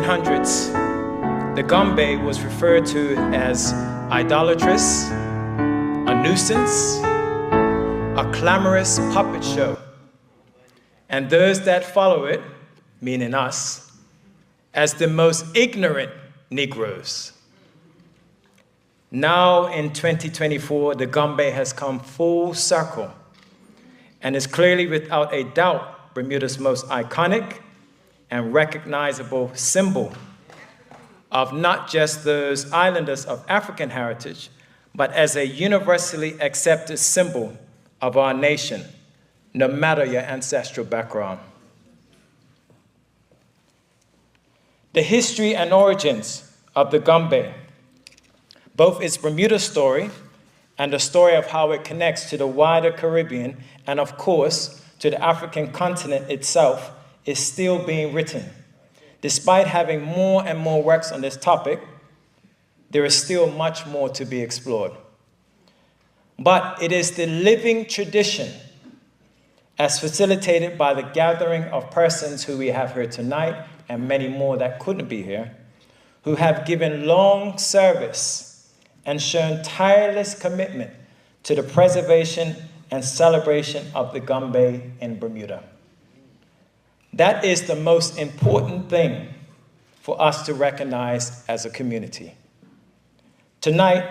1800s, the Gombey was referred to as idolatrous, a nuisance, a clamorous puppet show, and those that follow it, meaning us, as the most ignorant Negroes. Now in 2024, the Gombey has come full circle and is clearly without a doubt Bermuda's most iconic and recognizable symbol of not just those islanders of African heritage, but as a universally accepted symbol of our nation, no matter your ancestral background. The history and origins of the Gombey, both its Bermuda story and the story of how it connects to the wider Caribbean and, of course, to the African continent itself, is still being written. Despite having more and more works on this topic, there is still much more to be explored. But it is the living tradition, as facilitated by the gathering of persons who we have here tonight and many more that couldn't be here, who have given long service and shown tireless commitment to the preservation and celebration of the Gombey in Bermuda. That is the most important thing for us to recognize as a community. Tonight,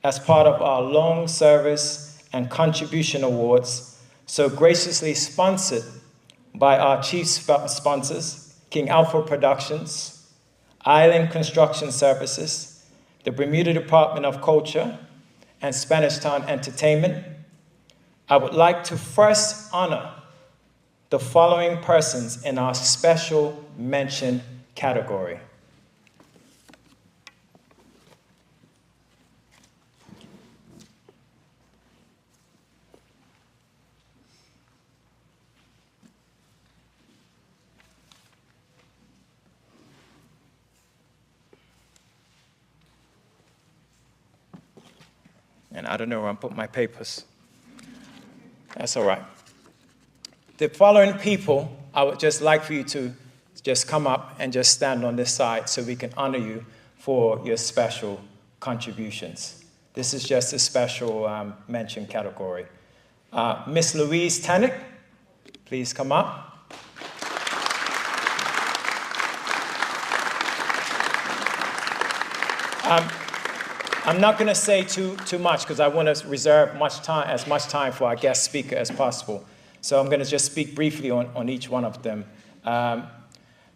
as part of our long service and contribution awards, so graciously sponsored by our chief sponsors, King Alpha Productions, Island Construction Services, the Bermuda Department of Culture, and Spanish Town Entertainment, I would like to first honor the following persons in our special mention category. And I don't know where I put my papers. That's all right. The following people, I would just like for you to just come up and just stand on this side so we can honor you for your special contributions. This is just a special mention category. Miss Louise Tannick, please come up. I'm not going to say too much because I want to reserve as much time for our guest speaker as possible. So I'm going to just speak briefly on each one of them.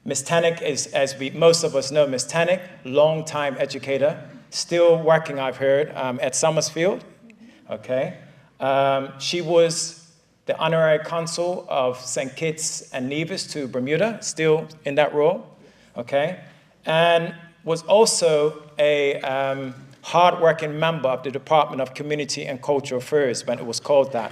Ms. Tannick is, as most of us know, Ms. Tannick, longtime educator, still working, I've heard, at Summersfield. Okay. She was the honorary consul of St. Kitts and Nevis to Bermuda, still in that role. Okay. And was also a hard-working member of the Department of Community and Cultural Affairs when it was called that.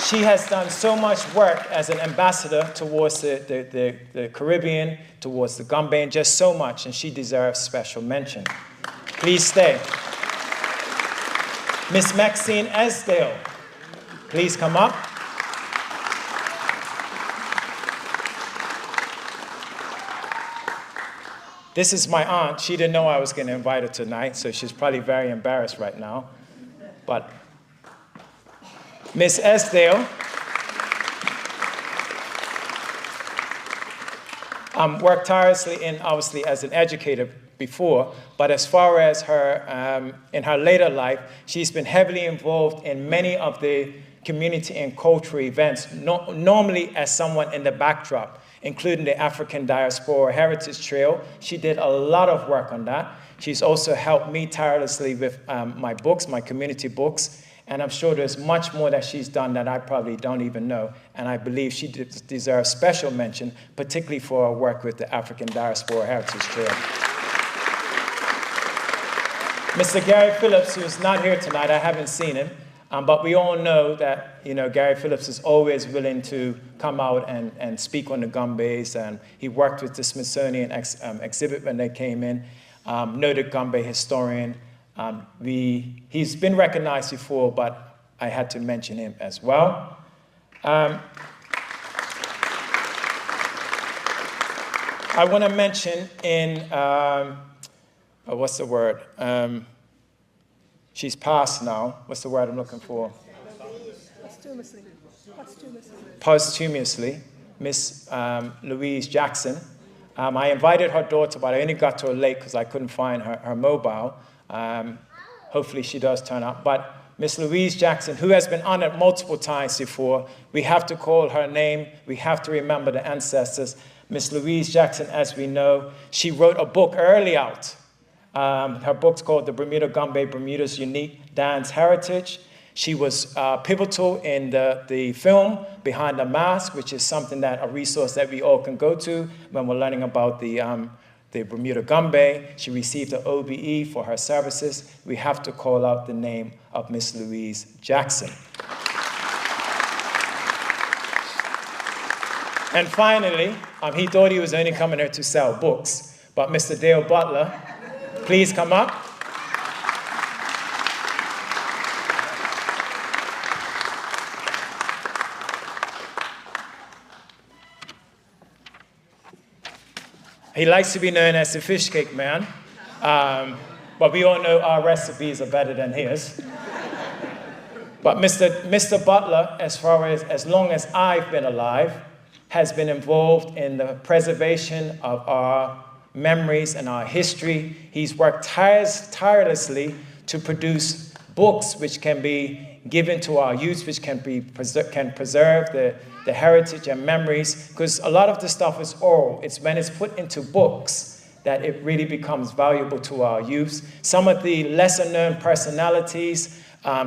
She has done so much work as an ambassador towards the Caribbean, towards the Gombey, and just so much, and she deserves special mention. Please stay. Miss Maxine Esdale, please come up. This is my aunt. She didn't know I was going to invite her tonight, so she's probably very embarrassed right now. But Miss Esdale worked tirelessly obviously as an educator before, but as far as her, in her later life, she's been heavily involved in many of the community and cultural events, normally as someone in the backdrop, including the African Diaspora Heritage Trail. She did a lot of work on that. She's also helped me tirelessly with my books, my community books, and I'm sure there's much more that she's done that I probably don't even know, and I believe she deserves special mention, particularly for her work with the African Diaspora Heritage Trail. Mr. Gary Phillips, who's not here tonight, I haven't seen him, but we all know that Gary Phillips is always willing to come out and speak on the Gombeys, and he worked with the Smithsonian exhibit when they came in, noted Gombey historian. He's been recognized before, but I had to mention him as I want to mention in, what's the word? She's passed now. What's the word I'm looking for? Posthumously, Miss Louise Jackson. I invited her daughter, but I only got to her late because I couldn't find her mobile. Hopefully she does turn up. But Miss Louise Jackson, who has been honored multiple times before, we have to call her name. We have to remember the ancestors. Miss Louise Jackson, as we know, she wrote a book early out. Her book's called The Bermuda Gombey, Bermuda's Unique Dance Heritage. She was pivotal in the film Behind the Mask, which is something a resource that we all can go to when we're learning about the Bermuda Gombey. She received an OBE for her services. We have to call out the name of Miss Louise Jackson. And finally, he thought he was only coming here to sell books, but Mr. Dale Butler, please come up. He likes to be known as the fish cake man, but we all know our recipes are better than his. But Mr. Butler, as long as I've been alive, has been involved in the preservation of our memories and our history. He's worked tirelessly to produce books which can be given to our youth, which can preserve the heritage and memories, because a lot of the stuff is oral. It's when it's put into books that it really becomes valuable to our youth. Some of the lesser-known personalities,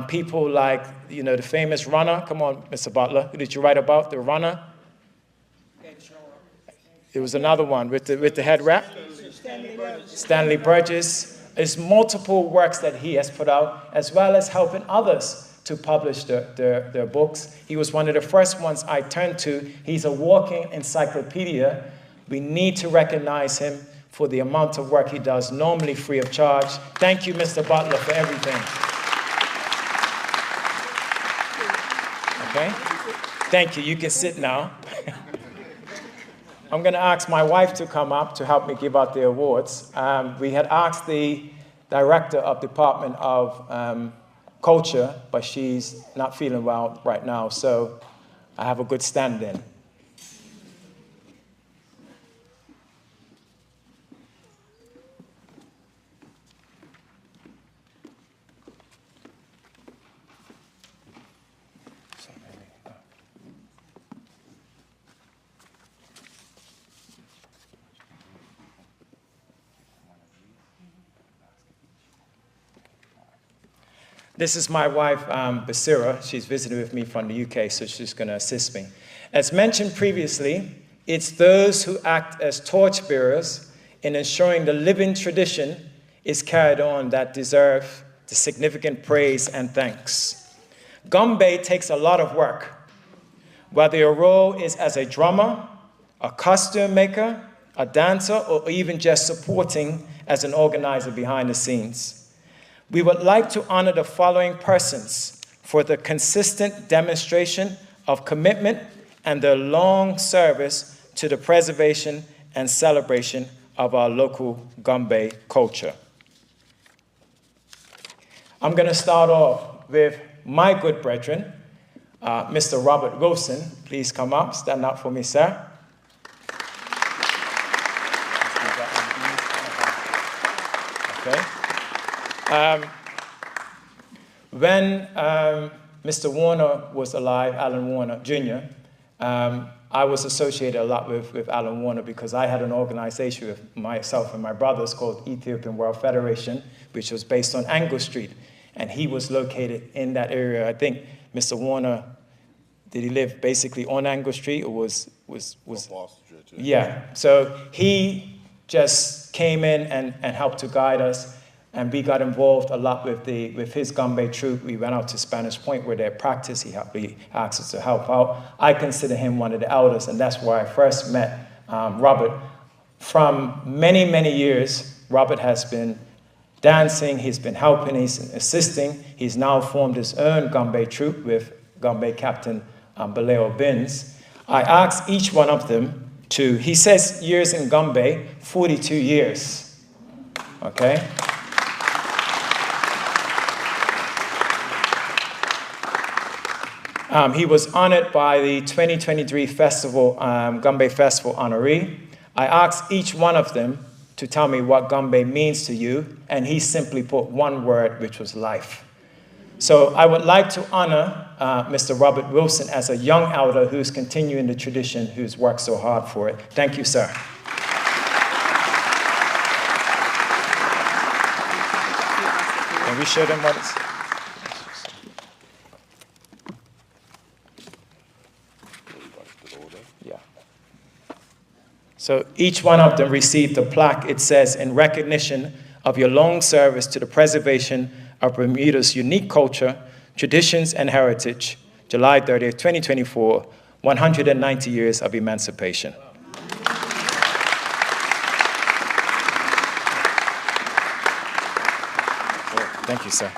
people like, the famous runner. Come on, Mr. Butler. Who did you write about? The runner? There was another one with the head wrap. Stanley Burgess. There's multiple works that he has put out, as well as helping others to publish their books. He was one of the first ones I turned to. He's a walking encyclopedia. We need to recognize him for the amount of work he does, normally free of charge. Thank you, Mr. Butler, for everything. Okay? Thank you. You can sit now. I'm going to ask my wife to come up to help me give out the awards. We had asked the director of Department of Culture, but she's not feeling well right now, so I have a good stand-in. This is my wife, Basira. She's visiting with me from the UK, so she's going to assist me. As mentioned previously, it's those who act as torchbearers in ensuring the living tradition is carried on that deserve the significant praise and thanks. Gombey takes a lot of work, whether your role is as a drummer, a costume maker, a dancer, or even just supporting as an organizer behind the scenes. We would like to honor the following persons for the consistent demonstration of commitment and their long service to the preservation and celebration of our local Gombey culture. I'm going to start off with my good brethren, Mr. Robert Wilson. Please come up, stand up for me, sir. Okay. When Mr. Warner was alive, Alan Warner Jr., I was associated a lot with Alan Warner because I had an organization with myself and my brothers called Ethiopian World Federation, which was based on Angle Street, and he was located in that area. I think Mr. Warner, did he live basically on Angle Street or was yeah. So he just came in and helped to guide us. And we got involved a lot with his Gombey troupe. We went out to Spanish Point where they practiced. He asked us to help out. I consider him one of the elders, and that's where I first met Robert. From many, many years, Robert has been dancing, he's been helping, he's assisting. He's now formed his own Gombey troupe with Gombey Captain Baleo Bins. I asked each one of them he says years in Gombey, 42 years, okay? He was honored by the 2023 festival, Gombey Festival honoree. I asked each one of them to tell me what Gombey means to you, and he simply put one word, which was life. So I would like to honor Mr. Robert Wilson as a young elder who's continuing the tradition, who's worked so hard for it. Thank you, sir. Can we show them what it's... Yeah. So each one of them received a plaque. It says, in recognition of your long service to the preservation of Bermuda's unique culture, traditions, and heritage, July 30th, 2024, 190 years of emancipation. Thank you, sir.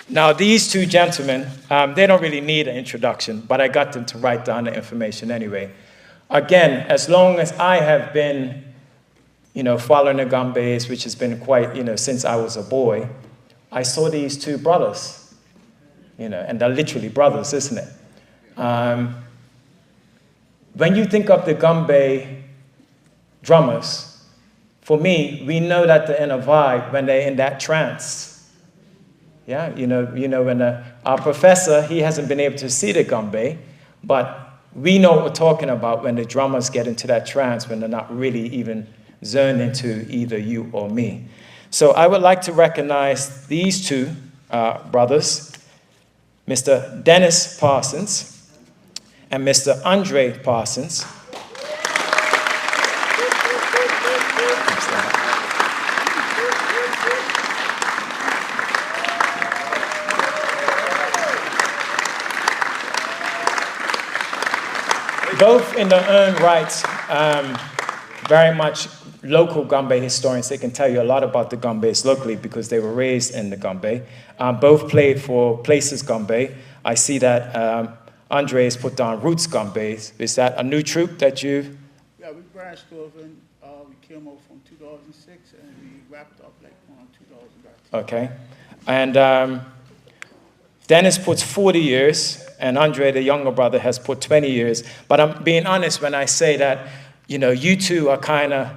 Now, these two gentlemen, they don't really need an introduction, but I got them to write down the information anyway. Again, as long as I have been, following the Gombeys, which has been quite, since I was a boy, I saw these two brothers, and they're literally brothers, isn't it? When you think of the Gombey drummers, for me, we know that they're in a vibe when they're in that trance. Yeah, when our professor, he hasn't been able to see the Gombey, but we know what we're talking about when the drummers get into that trance, when they're not really even zoned into either you or me. So I would like to recognize these two brothers, Mr. Dennis Parsons and Mr. Andre Parsons. Both in their own rights, very much local Gombey historians. They can tell you a lot about the Gombeys locally because they were raised in the Gombey. Both played for Places Gombey. I see that Andre has put down Roots Gombey. Is that a new troupe that you? Yeah, we branched off and we came over from 2006 and we wrapped up like on 2013. Okay. And Dennis puts 40 years, and Andre, the younger brother, has put 20 years. But I'm being honest when I say that, you two are kind of,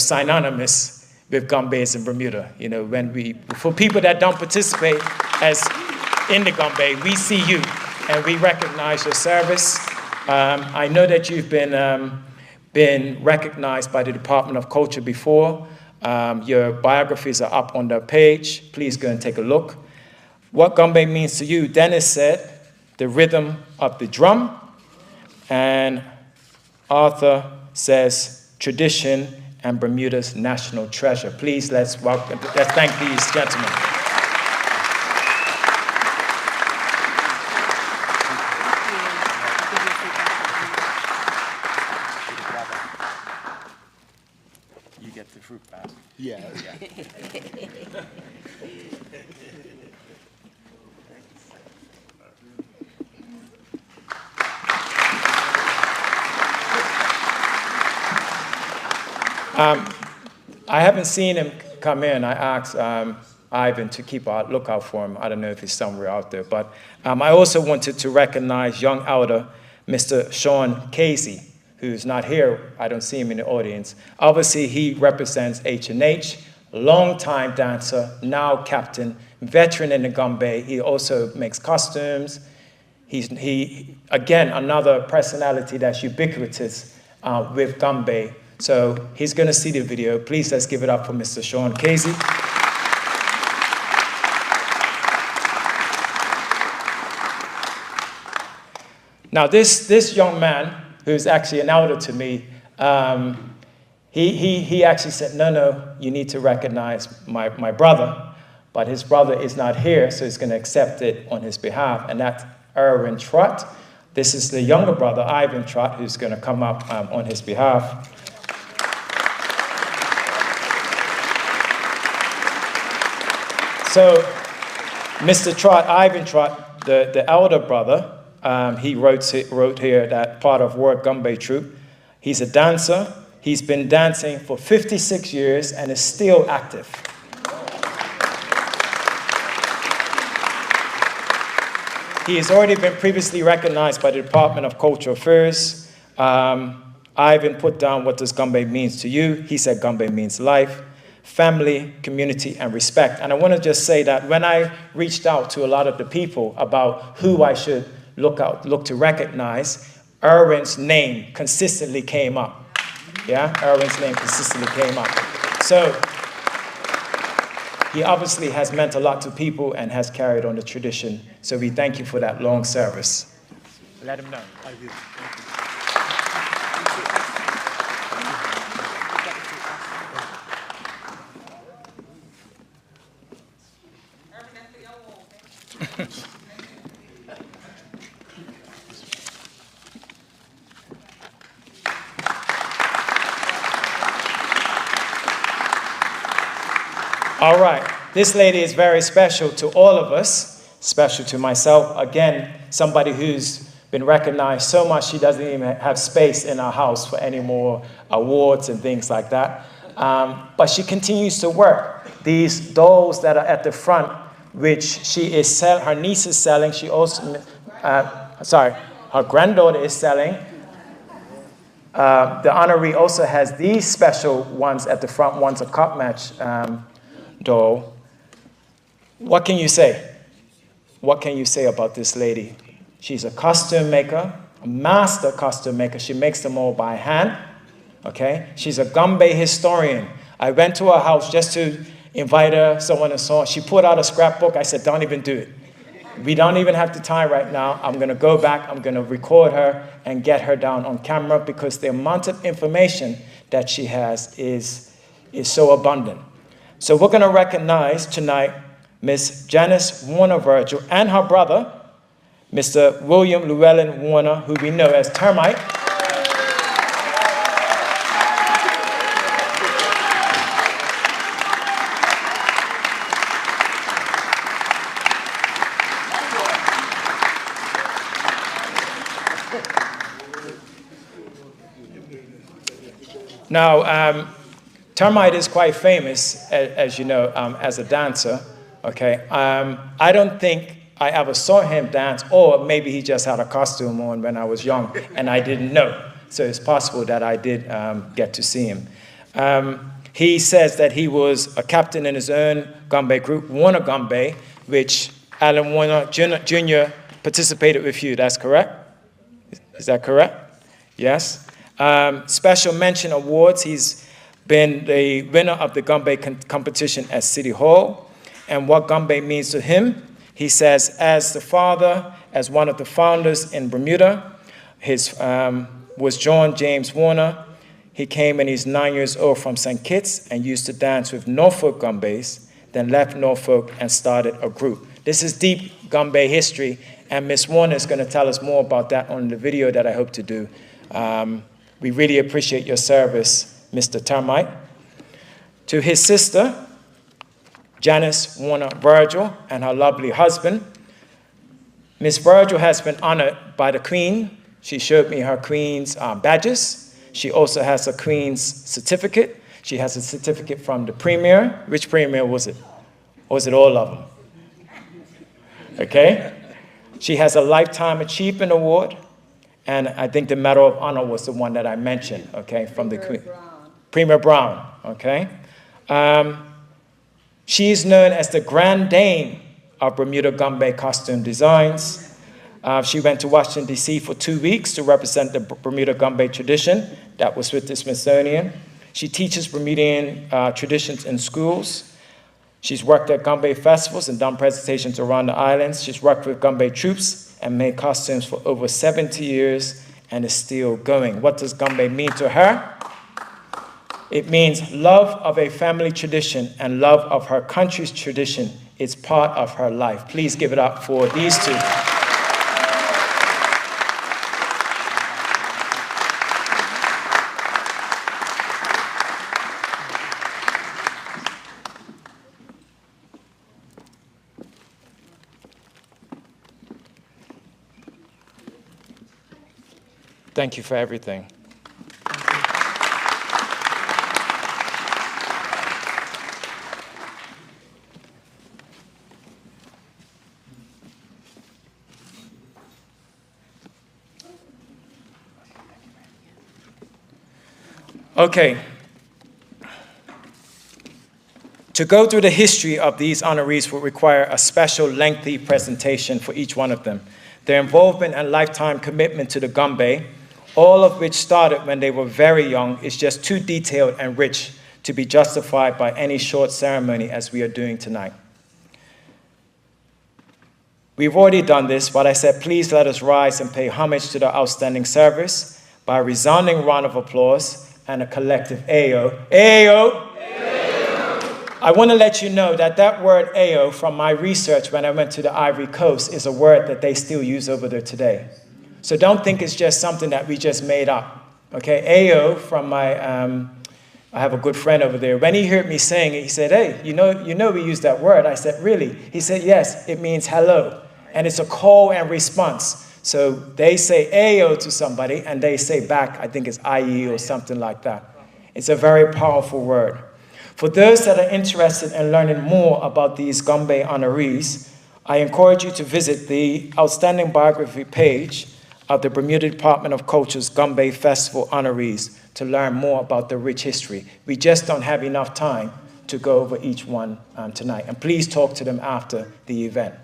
synonymous with Gombeys in Bermuda. For people that don't participate as in the Gombey, we see you, and we recognize your service. I know that you've been recognized by the Department of Culture before. Your biographies are up on the page. Please go and take a look. What Gombey means to you, Dennis said, the rhythm of the drum, and Arthur says tradition and Bermuda's national treasure. Please let's thank these gentlemen. You get the fruit back. Yeah. I haven't seen him come in. I asked Ivan to keep a lookout for him. I don't know if he's somewhere out there. But I also wanted to recognize young elder Mr. Sean Casey, who's not here. I don't see him in the audience. Obviously, he represents H&H, longtime dancer, now captain, veteran in the Gombey. He also makes costumes. He again, another personality that's ubiquitous with Gombey. So he's going to see the video. Please let's give it up for Mr. Sean Casey. Now this young man, who's actually an elder to me, he actually said, no, you need to recognize my brother. But his brother is not here, so he's going to accept it on his behalf. And that's Erwin Trott. This is the younger brother, Ivan Trott, who's going to come up on his behalf. So Mr. Trott, Ivan Trott, the elder brother, he wrote here that part of World Gombey Troupe. He's a dancer. He's been dancing for 56 years and is still active. He has already been previously recognized by the Department of Cultural Affairs. Ivan put down, what does Gombey means to you? He said Gombey means life, family, community, and respect. And I want to just say that when I reached out to a lot of the people about who I should look to recognize, Erwin's name consistently came up. Yeah, Erwin's name consistently came up. So he obviously has meant a lot to people and has carried on the tradition. So we thank you for that long service. Let him know. I will. All right, this lady is very special to all of us, special to myself. Again, somebody who's been recognized so much she doesn't even have space in her house for any more awards and things like that. But she continues to work. These dolls that are at the front, which she is her niece is selling. She also, her granddaughter is selling. The honoree also has these special ones at the front. One's a cup match doll. What can you say? What can you say about this lady? She's a costume maker, a master costume maker. She makes them all by hand. Okay? She's a Gombey historian. I went to her house just to invite her, someone and so on. She put out a scrapbook. I said, don't even do it. We don't even have the time right now. I'm going to go back. I'm going to record her and get her down on camera because the amount of information that she has is so abundant. So we're going to recognize tonight Miss Janice Warner Virgil and her brother, Mr. William Llewellyn Warner, who we know as Termite. Now, Termite is quite famous, as you know, as a dancer, okay? I don't think I ever saw him dance, or maybe he just had a costume on when I was young and I didn't know. So it's possible that I did get to see him. He says that he was a captain in his own Gombey group, Warner Gombey, which Alan Warner Jr. participated with you. That's correct? Is that correct? Yes. Special mention awards. He's been the winner of the Gombey competition at City Hall. And what Gombey means to him, he says, as the father, as one of the founders in Bermuda, was John James Warner. He came when he's 9 years old from St. Kitts and used to dance with Norfolk Gombeys, then left Norfolk and started a group. This is deep Gombey history, and Miss Warner is going to tell us more about that on the video that I hope to do. We really appreciate your service, Mr. Termite. To his sister, Janice Warner Virgil, and her lovely husband. Miss Virgil has been honored by the Queen. She showed me her Queen's badges. She also has a Queen's certificate. She has a certificate from the Premier. Which Premier was it? Or was it all of them? Okay. She has a Lifetime Achievement Award. And I think the Medal of Honor was the one that I mentioned, okay, from the Queen. Premier Brown, okay. She is known as the Grand Dame of Bermuda Gombey costume designs. She went to Washington, D.C. for 2 weeks to represent the Bermuda Gombey tradition. That was with the Smithsonian. She teaches Bermudian traditions in schools. She's worked at Gombey festivals and done presentations around the islands. She's worked with Gombey troops and made costumes for over 70 years and is still going. What does Gombey mean to her? It means love of a family tradition and love of her country's tradition. It's part of her life. Please give it up for these two. Thank you for everything. Okay. To go through the history of these honorees would require a special lengthy presentation for each one of them. Their involvement and lifetime commitment to the Gombey, all of which started when they were very young, is just too detailed and rich to be justified by any short ceremony as we are doing tonight. We've already done this, but I said, please let us rise and pay homage to the outstanding service by a resounding round of applause and a collective Ayo. Ayo! I want to let you know that that word Ayo, from my research when I went to the Ivory Coast, is a word that they still use over there today. So don't think it's just something that we just made up. Okay, Ayo, from my, I have a good friend over there. When he heard me saying it, he said, hey, you know we use that word. I said, really? He said, yes, it means hello. And it's a call and response. So they say Ayo to somebody, and they say back, I think it's IE or something like that. It's a very powerful word. For those that are interested in learning more about these Gombey honorees, I encourage you to visit the outstanding biography page of the Bermuda Department of Culture's Gombey Festival honorees to learn more about the rich history. We just don't have enough time to go over each one tonight. And please talk to them after the event.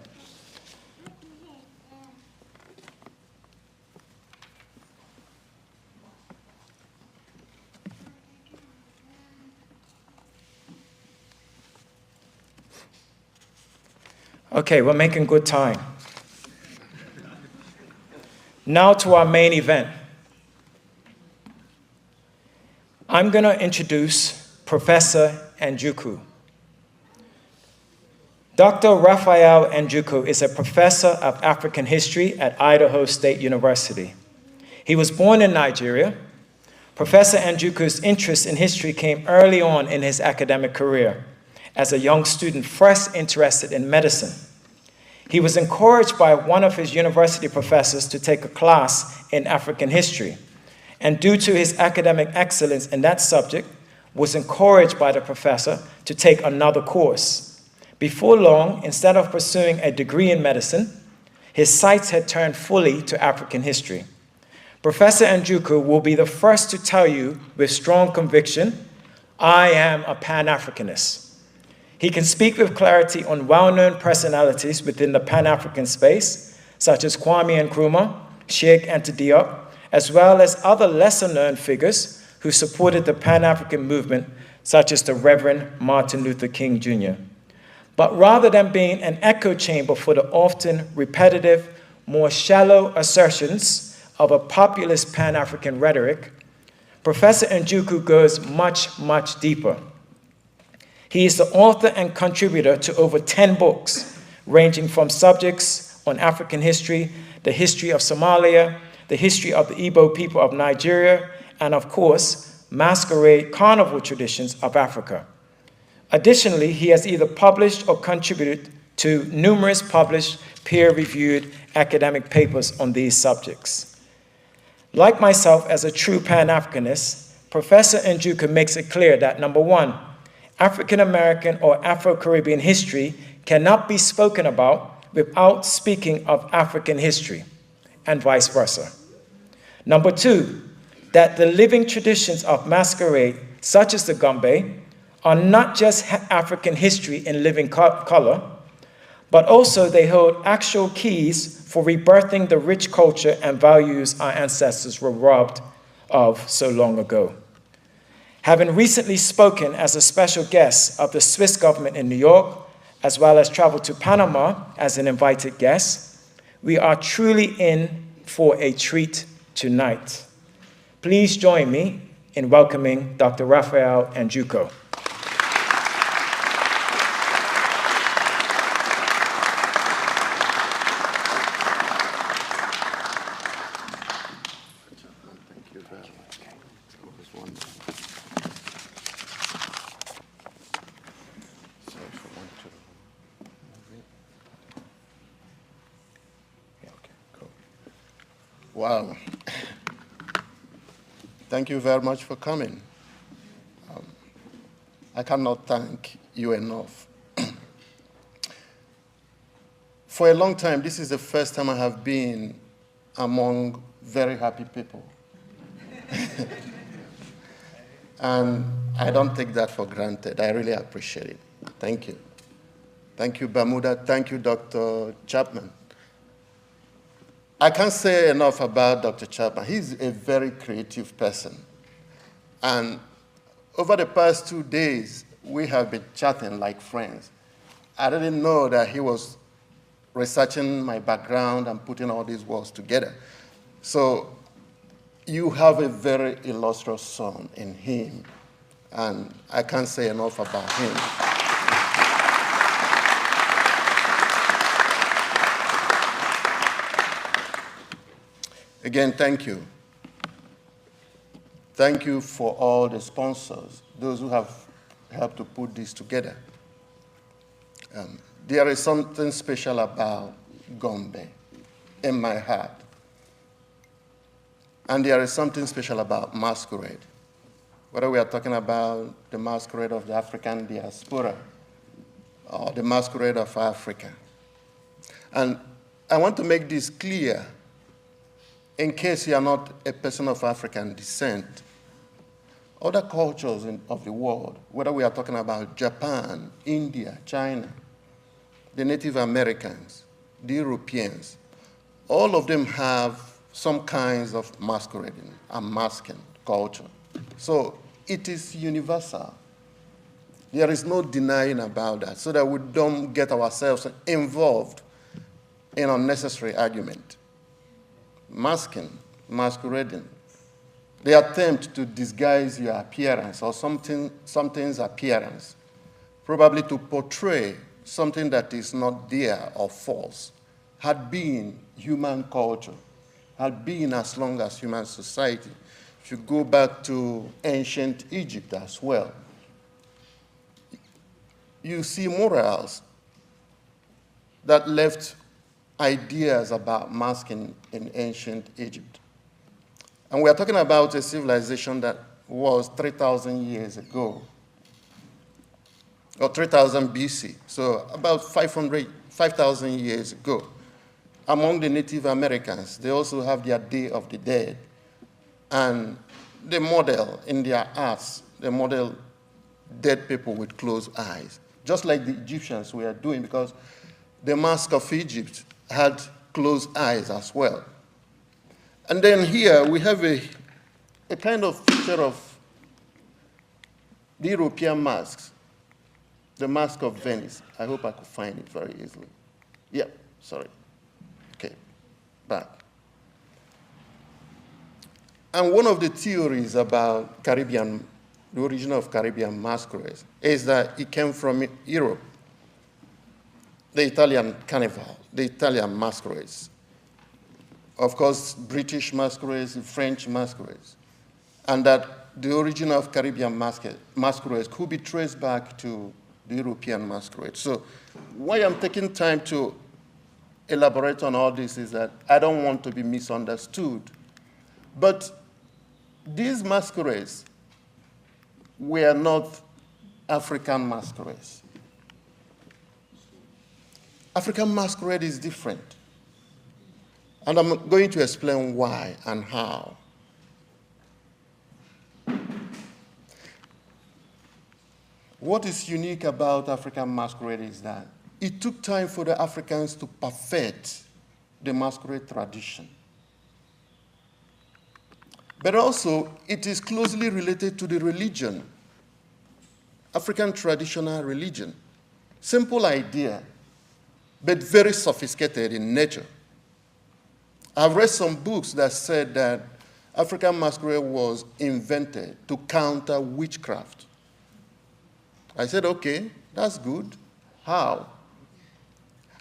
Okay, we're making good time. Now to our main event. I'm going to introduce Professor Njoku. Dr. Raphael Njoku is a professor of African history at Idaho State University. He was born in Nigeria. Professor Njoku's interest in history came early on in his academic career as a young student first interested in medicine. He was encouraged by one of his university professors to take a class in African history, and due to his academic excellence in that subject, was encouraged by the professor to take another course. Before long, instead of pursuing a degree in medicine, his sights had turned fully to African history. Professor Njoku will be the first to tell you with strong conviction, I am a Pan-Africanist. He can speak with clarity on well-known personalities within the Pan-African space, such as Kwame Nkrumah, Sheikh Anta Diop, as well as other lesser-known figures who supported the Pan-African movement, such as the Reverend Martin Luther King Jr. But rather than being an echo chamber for the often repetitive, more shallow assertions of a populist Pan-African rhetoric, Professor Njoku goes much, much deeper. He is the author and contributor to over 10 books, ranging from subjects on African history, the history of Somalia, the history of the Igbo people of Nigeria, and of course, masquerade carnival traditions of Africa. Additionally, he has either published or contributed to numerous published, peer-reviewed academic papers on these subjects. Like myself, as a true Pan-Africanist, Professor Njoku makes it clear that, number one, African American or Afro-Caribbean history cannot be spoken about without speaking of African history, and vice versa. Number two, that the living traditions of masquerade, such as the Gombey, are not just African history in living color, but also they hold actual keys for rebirthing the rich culture and values our ancestors were robbed of so long ago. Having recently spoken as a special guest of the Swiss government in New York, as well as traveled to Panama as an invited guest, we are truly in for a treat tonight. Please join me in welcoming Dr. Raphael Njoku. Wow. Thank you very much for coming. I cannot thank you enough. For a long time, this is the first time I have been among very happy people. And I don't take that for granted. I really appreciate it. Thank you. Thank you, Bermuda. Thank you, Dr. Chapman. I can't say enough about Dr. Chapman. He's a very creative person. And over the past 2 days, we have been chatting like friends. I didn't know that he was researching my background and putting all these words together. So you have a very illustrious son in him, and I can't say enough about him. Again, thank you. Thank you for all the sponsors, those who have helped to put this together. There is something special about Gombey in my heart. And there is something special about masquerade. Whether we are talking about the masquerade of the African diaspora or the masquerade of Africa. And I want to make this clear in case you are not a person of African descent. Other cultures of the world, whether we are talking about Japan, India, China, the Native Americans, the Europeans, all of them have some kinds of masquerading and masking culture. So it is universal. There is no denying about that, so that we don't get ourselves involved in unnecessary argument. Masking, masquerading, the attempt to disguise your appearance or something's appearance, probably to portray something that is not there or false, had been human culture, had been as long as human society. If you go back to ancient Egypt as well, you see murals that left ideas about masking in ancient Egypt. And we are talking about a civilization that was 3,000 years ago, or 3,000 BC, so about 5,000 years ago. Among the Native Americans, they also have their Day of the Dead. And they model in their arts, they model dead people with closed eyes, just like the Egyptians were doing, because the mask of Egypt had closed eyes as well. And then here we have a kind of picture of the European masks, the mask of Venice. I hope I could find it very easily. Yeah, sorry. Okay, back. And one of the theories about Caribbean, the origin of Caribbean masquerades, is that it came from Europe, the Italian carnival, the Italian masquerades. Of course, British masquerades, French masquerades, and that the origin of Caribbean masquerades could be traced back to the European masquerade. So why I'm taking time to elaborate on all this is that I don't want to be misunderstood. But these masquerades were not African masquerades. African masquerade is different. And I'm going to explain why and how. What is unique about African masquerade is that it took time for the Africans to perfect the masquerade tradition. But also, it is closely related to the religion, African traditional religion. Simple idea, but very sophisticated in nature. I've read some books that said that African masquerade was invented to counter witchcraft. I said, okay, that's good. How?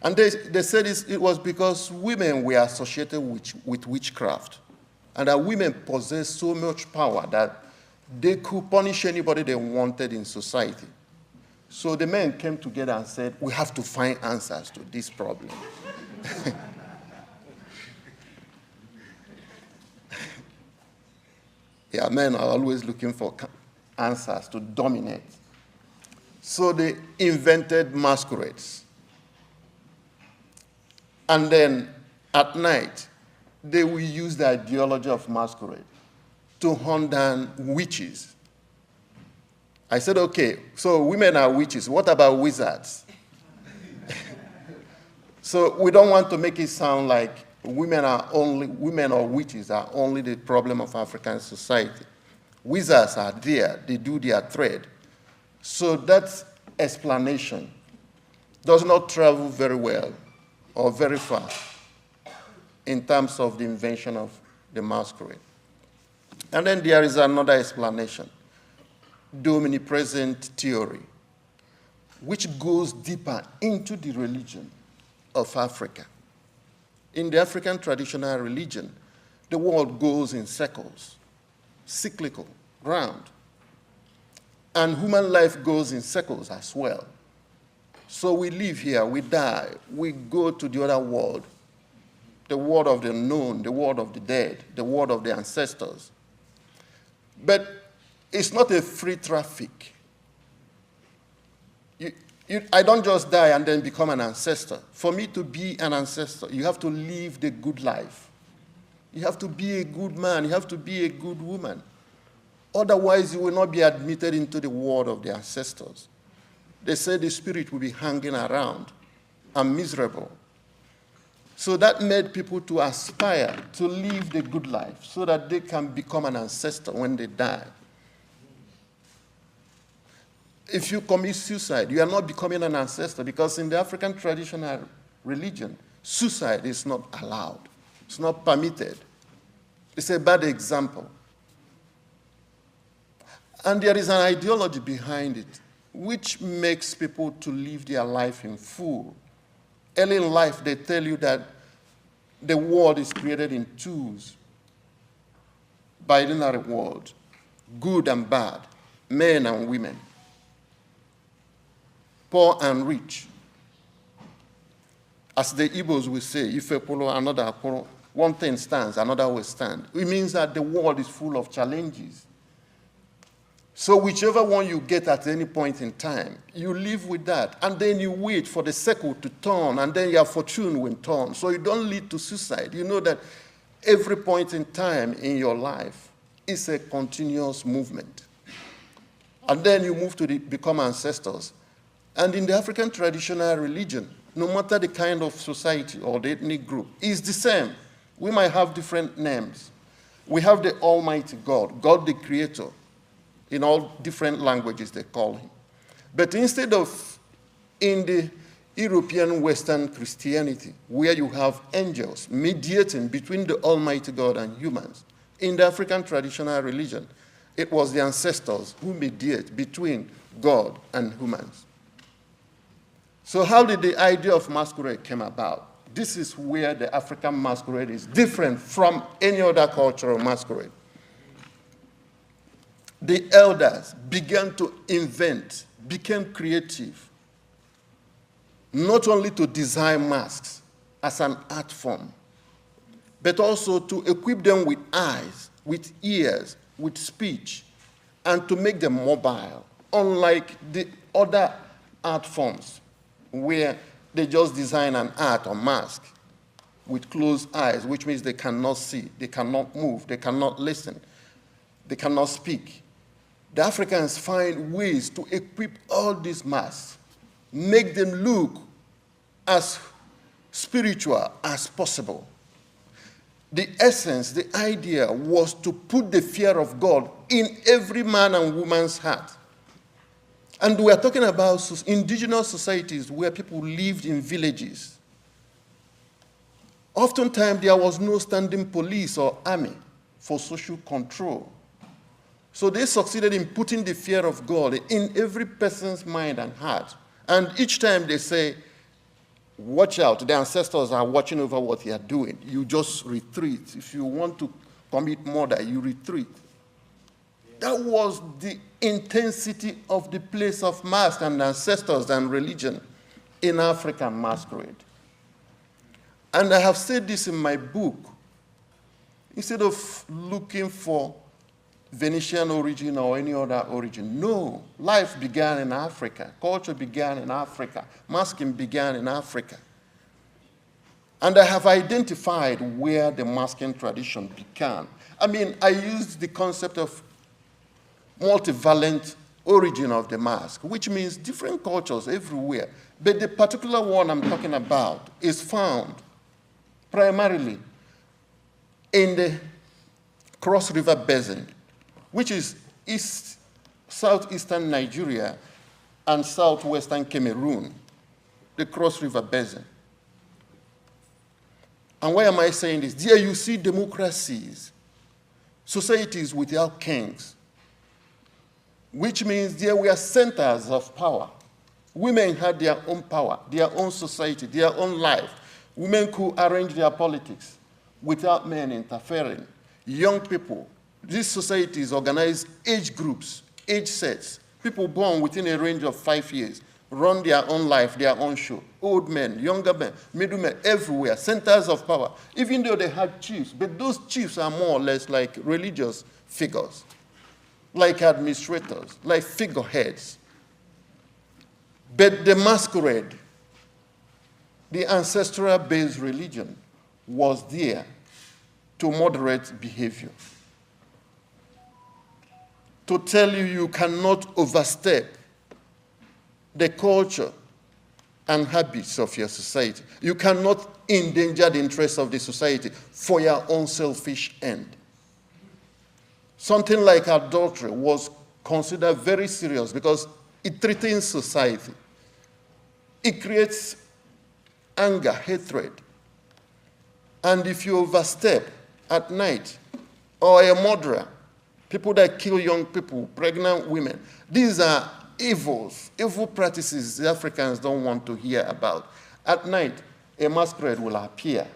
And they said it was because women were associated with witchcraft, and that women possessed so much power that they could punish anybody they wanted in society. So the men came together and said, we have to find answers to this problem. Yeah, men are always looking for answers to dominate. So they invented masquerades. And then at night, they will use the ideology of masquerade to hunt down witches. I said, okay, so women are witches. What about wizards? So we don't want to make it sound like women or witches are only the problem of African society. Wizards are there, they do their trade. So that explanation does not travel very well or very far in terms of the invention of the masquerade. And then there is another explanation, the omnipresent theory, which goes deeper into the religion of Africa. In the African traditional religion, the world goes in circles, cyclical, round. And human life goes in circles as well. So we live here, we die, we go to the other world, the world of the unknown, the world of the dead, the world of the ancestors. But it's not a free traffic. I don't just die and then become an ancestor. For me to be an ancestor, you have to live the good life. You have to be a good man. You have to be a good woman. Otherwise, you will not be admitted into the world of the ancestors. They say the spirit will be hanging around and miserable. So that made people to aspire to live the good life so that they can become an ancestor when they die. If you commit suicide, you are not becoming an ancestor, because in the African traditional religion, suicide is not allowed. It's not permitted. It's a bad example. And there is an ideology behind it, which makes people to live their life in full. Early in life, they tell you that the world is created in twos, binary world, good and bad, men and women, poor and rich. As the Igbos will say, if a polo, another polo, one thing stands, another will stand. It means that the world is full of challenges. So whichever one you get at any point in time, you live with that. And then you wait for the circle to turn, and then your fortune will turn. So you don't lead to suicide. You know that every point in time in your life is a continuous movement. And then you move to become ancestors. And in the African traditional religion, no matter the kind of society or the ethnic group, it's the same. We might have different names. We have the Almighty God, God the Creator. In all different languages they call him. But instead of in the European Western Christianity, where you have angels mediating between the Almighty God and humans, in the African traditional religion, it was the ancestors who mediate between God and humans. So how did the idea of masquerade come about? This is where the African masquerade is different from any other cultural masquerade. The elders began to invent, became creative, not only to design masks as an art form, but also to equip them with eyes, with ears, with speech, and to make them mobile, unlike the other art forms where they just design an art or mask with closed eyes, which means they cannot see, they cannot move, they cannot listen, they cannot speak. The Africans find ways to equip all these masks, make them look as spiritual as possible. The essence, the idea was to put the fear of God in every man and woman's heart. And we are talking about indigenous societies where people lived in villages. Oftentimes, there was no standing police or army for social control. So they succeeded in putting the fear of God in every person's mind and heart. And each time they say, watch out, the ancestors are watching over what you are doing. You just retreat. If you want to commit murder, you retreat. That was the intensity of the place of mask and ancestors and religion in African masquerade. And I have said this in my book. Instead of looking for Venetian origin or any other origin. No, life began in Africa. Culture began in Africa. Masking began in Africa. And I have identified where the masking tradition began. I mean, I used the concept of multivalent origin of the mask, which means different cultures everywhere. But the particular one I'm talking about is found primarily in the Cross River Basin, which is southeastern Nigeria and southwestern Cameroon, the Cross River Basin. And why am I saying this? There you see democracies, societies without kings, which means there were centers of power. Women had their own power, their own society, their own life. Women could arrange their politics without men interfering. Young people, these societies organize age groups, age sets. People born within a range of 5 years run their own life, their own show. Old men, younger men, middle men, everywhere, centers of power. Even though they had chiefs, but those chiefs are more or less like religious figures, like administrators, like figureheads. But the masquerade, the ancestral-based religion, was there to moderate behavior, to tell you you cannot overstep the culture and habits of your society. You cannot endanger the interests of the society for your own selfish end. Something like adultery was considered very serious because it threatens society. It creates anger, hatred. And if you overstep at night, or a murderer, people that kill young people, pregnant women, these are evils, evil practices the Africans don't want to hear about. At night, a masquerade will appear,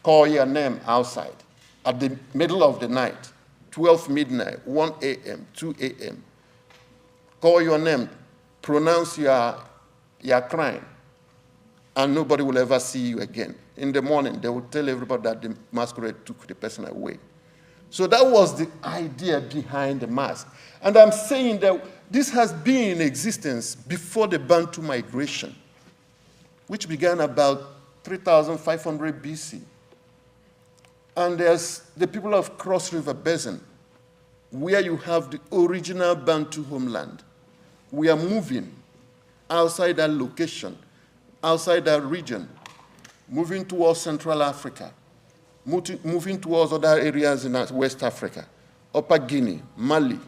call your name outside at the middle of the night, 12 midnight, 1 a.m., 2 a.m. Call your name, pronounce your crime, and nobody will ever see you again. In the morning, they will tell everybody that the masquerade took the person away. So that was the idea behind the mask. And I'm saying that this has been in existence before the Bantu migration, which began about 3,500 BC. And there's the people of Cross River Basin, where you have the original Bantu homeland. We are moving outside that location, outside that region, moving towards Central Africa, moving towards other areas in West Africa, Upper Guinea, Mali.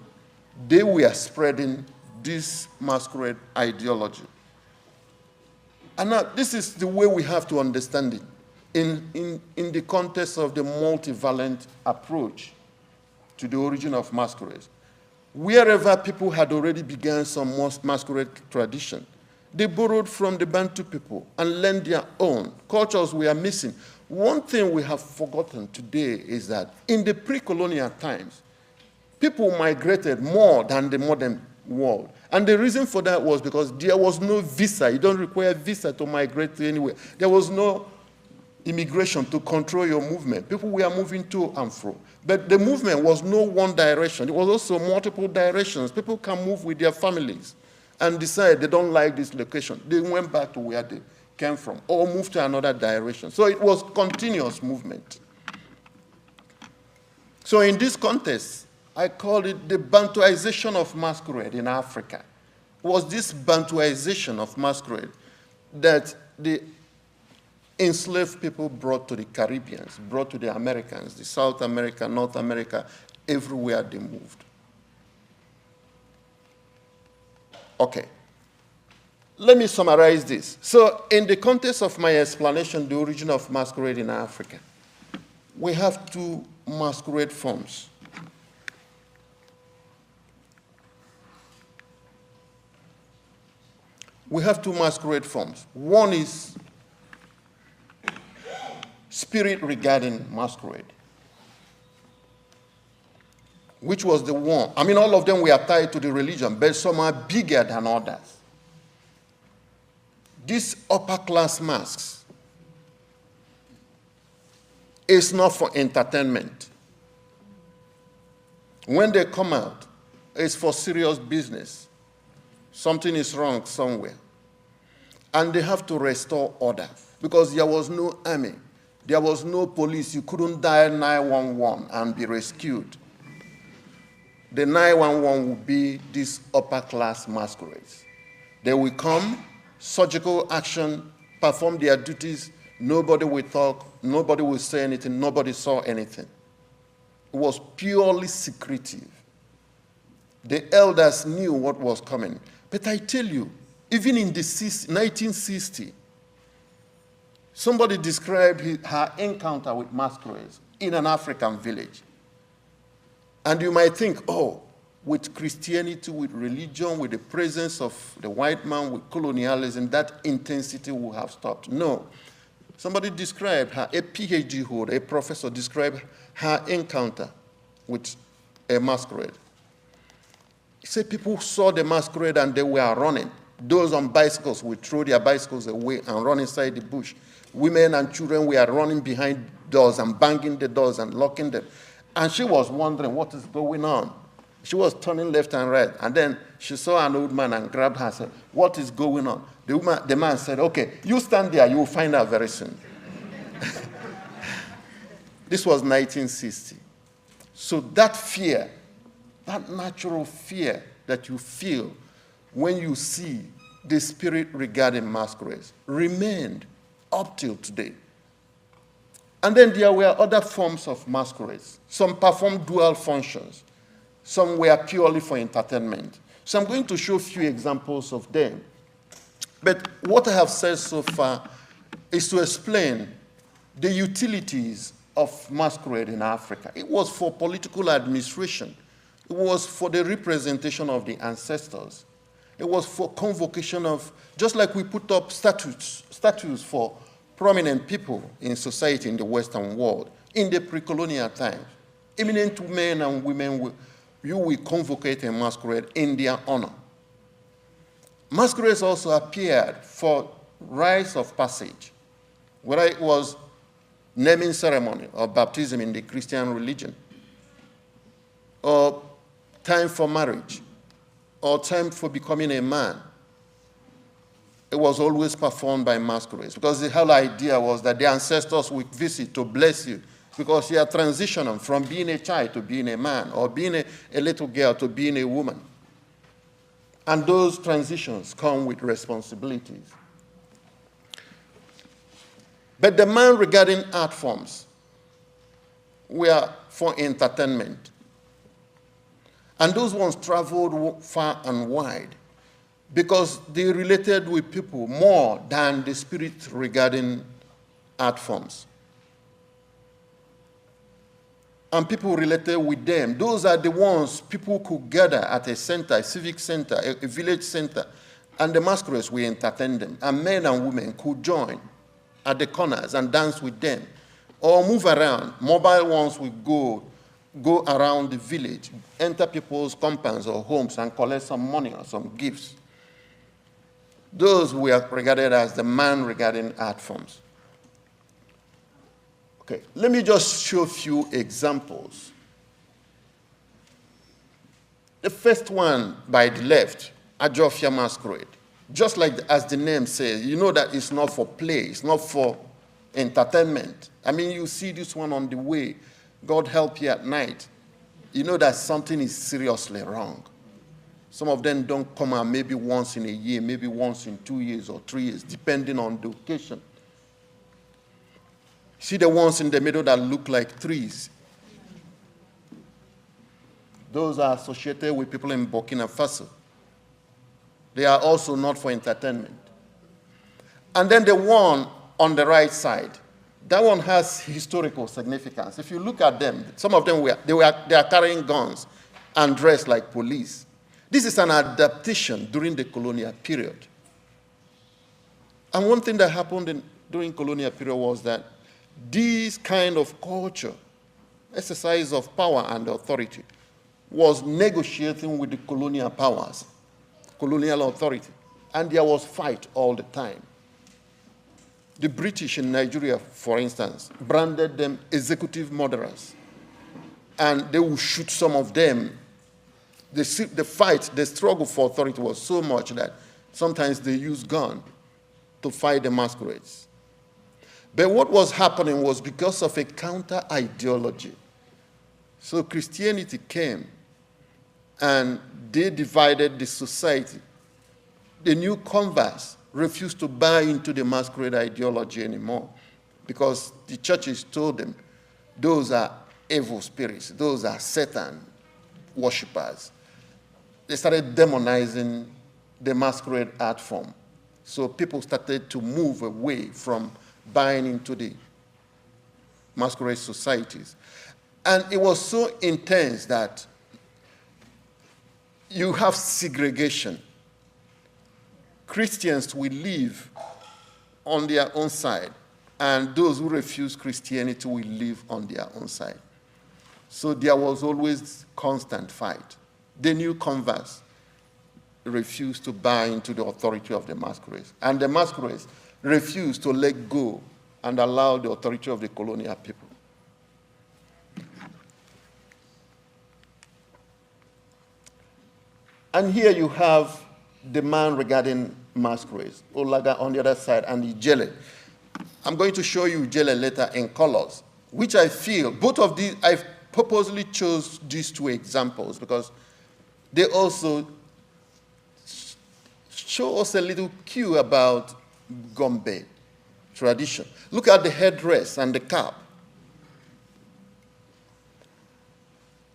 They were spreading this masquerade ideology. And now this is the way we have to understand it in the context of the multivalent approach to the origin of masquerades. Wherever people had already begun some masquerade tradition, they borrowed from the Bantu people and learned their own. Cultures we are missing. One thing we have forgotten today is that in the pre-colonial times, people migrated more than the modern world. And the reason for that was because there was no visa. You don't require a visa to migrate to anywhere. There was no immigration to control your movement. People were moving to and fro. But the movement was no one direction. It was also multiple directions. People can move with their families and decide they don't like this location. They went back to where they came from or moved to another direction. So it was continuous movement. So in this context, I call it the Bantuization of masquerade in Africa. It was this Bantuization of masquerade that the enslaved people brought to the Caribbeans, brought to the Americans, the South America, North America, everywhere they moved. Okay. Let me summarize this. So in the context of my explanation, the origin of masquerade in Africa, we have two masquerade forms. We have two masquerade forms. One is spirit regarding masquerade, which was the one. I mean, all of them were tied to the religion, but some are bigger than others. These upper class masks is not for entertainment. When they come out, it's for serious business. Something is wrong somewhere. And they have to restore order because there was no army. There was no police. You couldn't dial 911 and be rescued. The 911 would be these upper-class masquerades. They will come, surgical action, perform their duties. Nobody will talk. Nobody will say anything. Nobody saw anything. It was purely secretive. The elders knew what was coming. But I tell you, even in the 1960, somebody described her encounter with masquerades in an African village. And you might think, oh, with Christianity, with religion, with the presence of the white man, with colonialism, that intensity will have stopped. No. Somebody described her, a PhD holder, a professor described her encounter with a masquerade. He said people saw the masquerade and they were running. Those on bicycles would throw their bicycles away and run inside the bush. Women and children were running behind doors and banging the doors and locking them. And she was wondering what is going on. She was turning left and right. And then she saw an old man and grabbed her and said, what is going on? The man said, okay, you stand there, you will find out very soon. This was 1960. So that fear, that natural fear that you feel when you see the spirit regarding masquerades remained up till today. And then there were other forms of masquerades. Some performed dual functions. Some were purely for entertainment. So I'm going to show a few examples of them. But what I have said so far is to explain the utilities of masquerade in Africa. It was for political administration. It was for the representation of the ancestors. It was for convocation of, just like we put up statues for prominent people in society in the Western world in the pre-colonial times. Eminent men and women, you will convocate a masquerade in their honor. Masquerades also appeared for rites of passage, whether it was naming ceremony or baptism in the Christian religion, or time for marriage, or time for becoming a man. It was always performed by masquerades because the whole idea was that the ancestors would visit to bless you because you are transitioning from being a child to being a man or being a little girl to being a woman. And those transitions come with responsibilities. But the demand regarding art forms were for entertainment. And those ones traveled far and wide because they related with people more than the spirit regarding art forms. And people related with them. Those are the ones people could gather at a center, a civic center, a village center, and the masquerades will entertain them. And men and women could join at the corners and dance with them or move around. Mobile ones will go around the village, enter people's compounds or homes and collect some money or some gifts. Those were regarded as the man regarding art forms. Okay, let me just show a few examples. The first one by the left, Ajofia Masquerade. Just like as the name says, you know that it's not for play, it's not for entertainment. I mean, you see this one on the way, God help you at night. You know that something is seriously wrong. Some of them don't come out maybe once in a year, maybe once in 2 years or 3 years, depending on the occasion. See the ones in the middle that look like trees. Those are associated with people in Burkina Faso. They are also not for entertainment. And then the one on the right side, that one has historical significance. If you look at them, some of them they are carrying guns and dressed like police. This is an adaptation during the colonial period. And one thing that happened during colonial period was that this kind of culture, exercise of power and authority, was negotiating with the colonial powers, colonial authority, and there was fight all the time. The British in Nigeria, for instance, branded them executive murderers. and they would shoot some of them. The fight, the struggle for authority was so much that sometimes they used guns to fight the masquerades. But what was happening was because of a counter-ideology. So Christianity came, and they divided the society. The new converts refused to buy into the masquerade ideology anymore because the churches told them those are evil spirits, those are Satan worshippers. They started demonizing the masquerade art form. So people started to move away from buying into the masquerade societies. And it was so intense that you have segregation. Christians will live on their own side, and those who refuse Christianity will live on their own side. So there was always constant fight. The new converts refused to buy into the authority of the masquerades, and the masquerades refused to let go and allow the authority of the colonial people. And here you have the man regarding masquerades, Olaga on the other side, and the Ijele. I'm going to show you Ijele later in colors, which I feel, both of these, I purposely chose these two examples because they also show us a little cue about Gombey tradition. Look at the headdress and the cap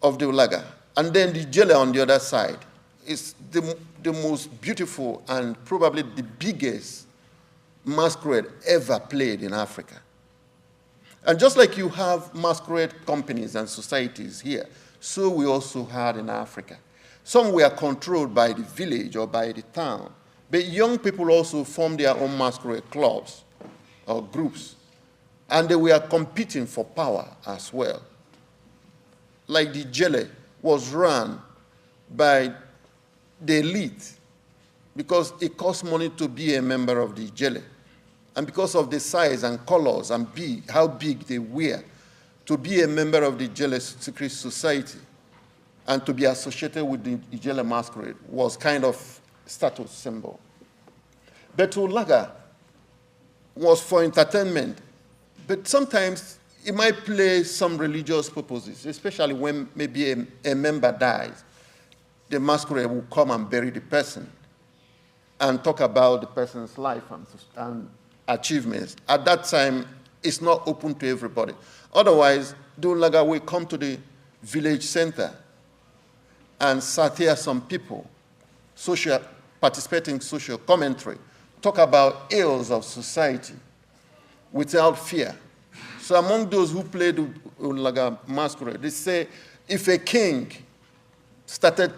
of the Olaga, and then the Ijele on the other side. Is the most beautiful and probably the biggest masquerade ever played in Africa. And just like you have masquerade companies and societies here, so we also had in Africa. Some were controlled by the village or by the town, but young people also formed their own masquerade clubs or groups, and they were competing for power as well. Like the Ijele was run by the elite, because it costs money to be a member of the Ijele. And because of the size and colors and how big they were, to be a member of the Ijele secret society and to be associated with the Ijele masquerade was kind of status symbol. But Olaga was for entertainment, but sometimes it might play some religious purposes, especially when maybe a member dies. The masquerade will come and bury the person and talk about the person's life and achievements. At that time, it's not open to everybody. Otherwise, the Olaga will come to the village center and satire some people, participating in social commentary, talk about ills of society without fear. So among those who played the Olaga masquerade, they say if a king started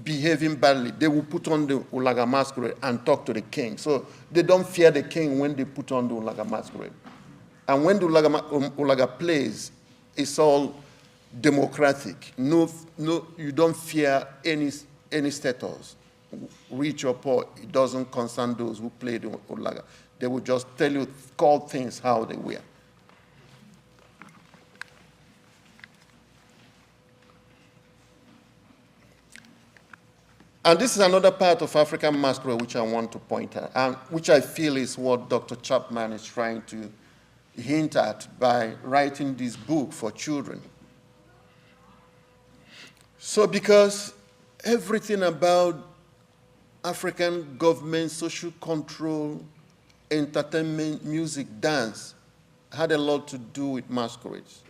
behaving badly, they will put on the Olaga masquerade and talk to the king. So they don't fear the king when they put on the Olaga masquerade. And when the Olaga plays, it's all democratic. No, you don't fear any status, rich or poor. It doesn't concern those who play the Olaga. They will just tell you, call things how they were. And this is another part of African masquerade which I want to point at, and which I feel is what Dr. Chapman is trying to hint at by writing this book for children. So because everything about African government, social control, entertainment, music, dance had a lot to do with masquerades.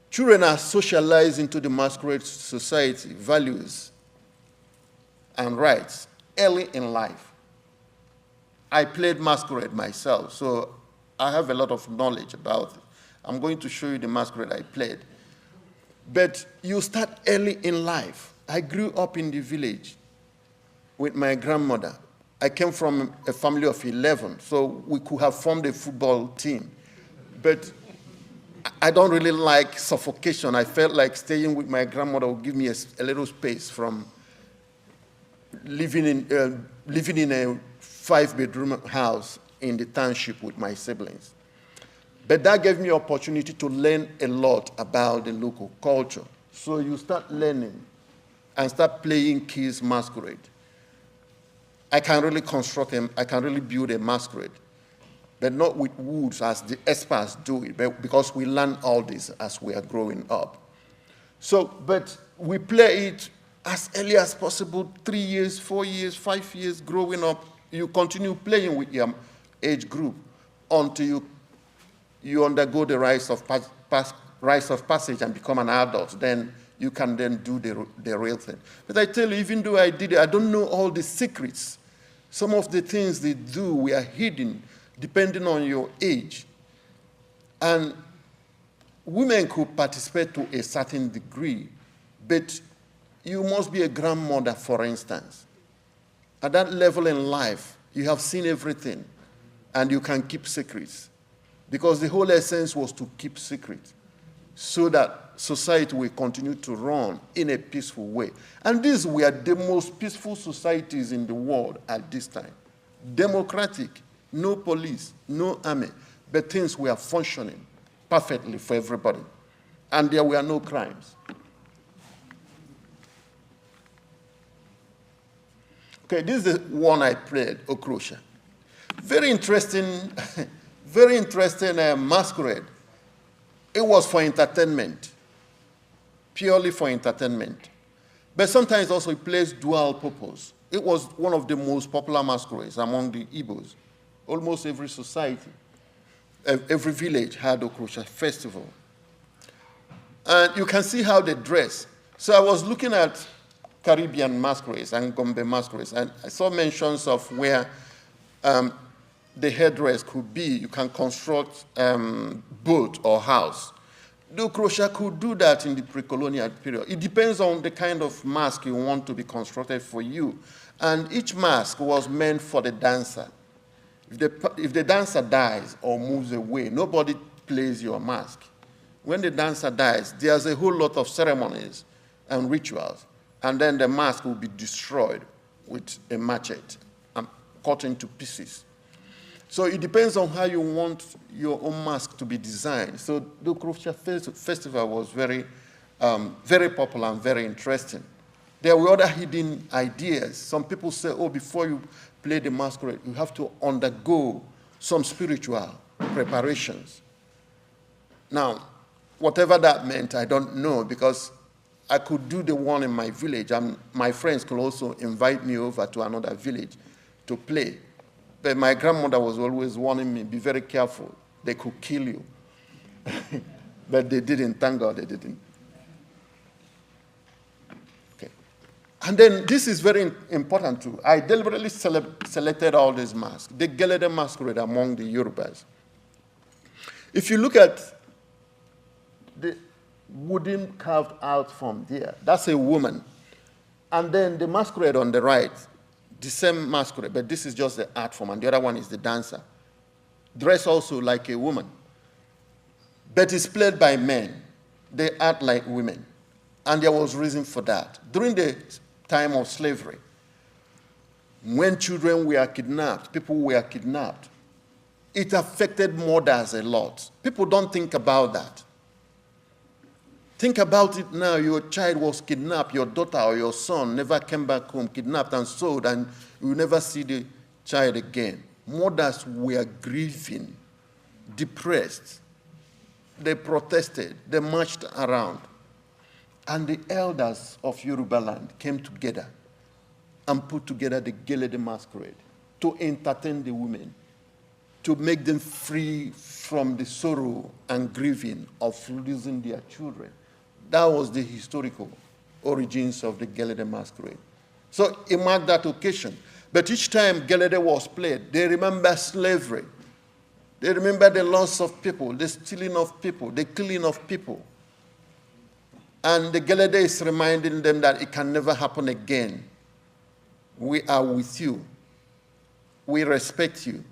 Children are socialized into the masquerade society, values, and rights early in life. I played masquerade myself, so I have a lot of knowledge about it. I'm going to show you the masquerade I played. But you start early in life. I grew up in the village with my grandmother. I came from a family of 11, so we could have formed a football team. But I don't really like suffocation. I felt like staying with my grandmother would give me a little space from living in a 5-bedroom house in the township with my siblings. But that gave me opportunity to learn a lot about the local culture. So you start learning and start playing kids masquerade. I can really construct them, I can really build a masquerade, but not with woods as the experts do it, but because we learn all this as we are growing up. So, but we play it as early as possible, 3 years, 4 years, 5 years, growing up. You continue playing with your age group until you undergo the rites of passage and become an adult. Then you can then do the real thing. But I tell you, even though I did it, I don't know all the secrets. Some of the things they do were hidden depending on your age. And women could participate to a certain degree, but you must be a grandmother, for instance. At that level in life, you have seen everything, and you can keep secrets. Because the whole essence was to keep secrets, so that society will continue to run in a peaceful way. And these were the most peaceful societies in the world at this time. Democratic, no police, no army, but things were functioning perfectly for everybody. And there were no crimes. Okay, this is the one I played, Okrosha. Very interesting, very interesting masquerade. It was for entertainment, purely for entertainment. But sometimes also it plays dual purpose. It was one of the most popular masquerades among the Igbos. Almost every society, every village had Okrosha festival. And you can see how they dress. So I was looking at Caribbean masquerades and Gombey masquerades, and I saw mentions of where the headdress could be. You can construct boat or house. The Okrosha could do that in the pre-colonial period. It depends on the kind of mask you want to be constructed for you. And each mask was meant for the dancer. If the dancer dies or moves away, nobody plays your mask. When the dancer dies, there's a whole lot of ceremonies and rituals, and then the mask will be destroyed with a machete and cut into pieces. So it depends on how you want your own mask to be designed. So the Okrosha festival was very, very popular and very interesting. There were other hidden ideas. Some people say, oh, before you play the masquerade, you have to undergo some spiritual preparations. Now, whatever that meant, I don't know, because I could do the one in my village, and my friends could also invite me over to another village to play. But my grandmother was always warning me, be very careful, they could kill you. But they didn't, thank God they didn't. Okay. And then this is very important too. I deliberately selected all these masks, the Gelede masquerade among the Yorubas. If you look at the wooden carved out from there, that's a woman. And then the masquerade on the right, the same masquerade, but this is just the art form, and the other one is the dancer. Dressed also like a woman. But it's played by men. They act like women. And there was reason for that. During the time of slavery, when children were kidnapped, people were kidnapped, it affected mothers a lot. People don't think about that. Think about it now. Your child was kidnapped, your daughter or your son never came back home, kidnapped and sold, and you will never see the child again. Mothers were grieving, depressed. They protested, they marched around. And the elders of Yoruba land came together and put together the Gelede masquerade to entertain the women, to make them free from the sorrow and grieving of losing their children. That was the historical origins of the Gelede masquerade. So it marked that occasion. But each time Gelede was played, they remember slavery. They remember the loss of people, the stealing of people, the killing of people. And the Gelede is reminding them that it can never happen again. We are with you. We respect you.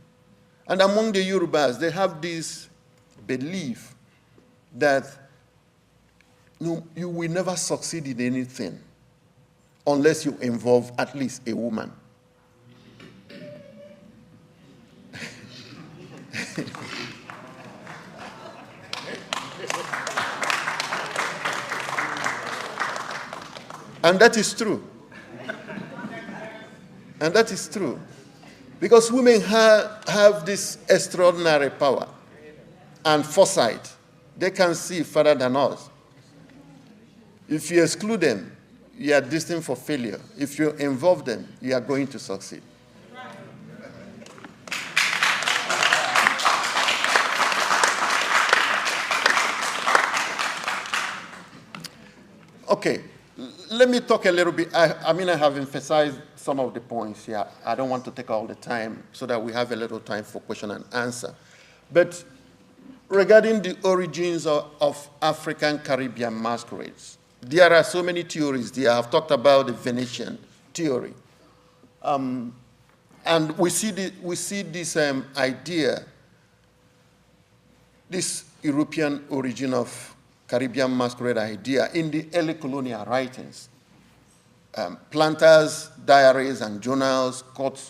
And among the Yorubas, they have this belief that you will never succeed in anything unless you involve at least a woman. And that is true. And that is true. Because women have this extraordinary power and foresight. They can see further than us. If you exclude them, you are destined for failure. If you involve them, you are going to succeed. Okay, let me talk a little bit. I mean, I have emphasized some of the points here. I don't want to take all the time so that we have a little time for question and answer. But regarding the origins of African Caribbean masquerades, there are so many theories there. I've talked about the Venetian theory. And we see this idea, this European origin of Caribbean masquerade idea in the early colonial writings. Planters' diaries and journals, court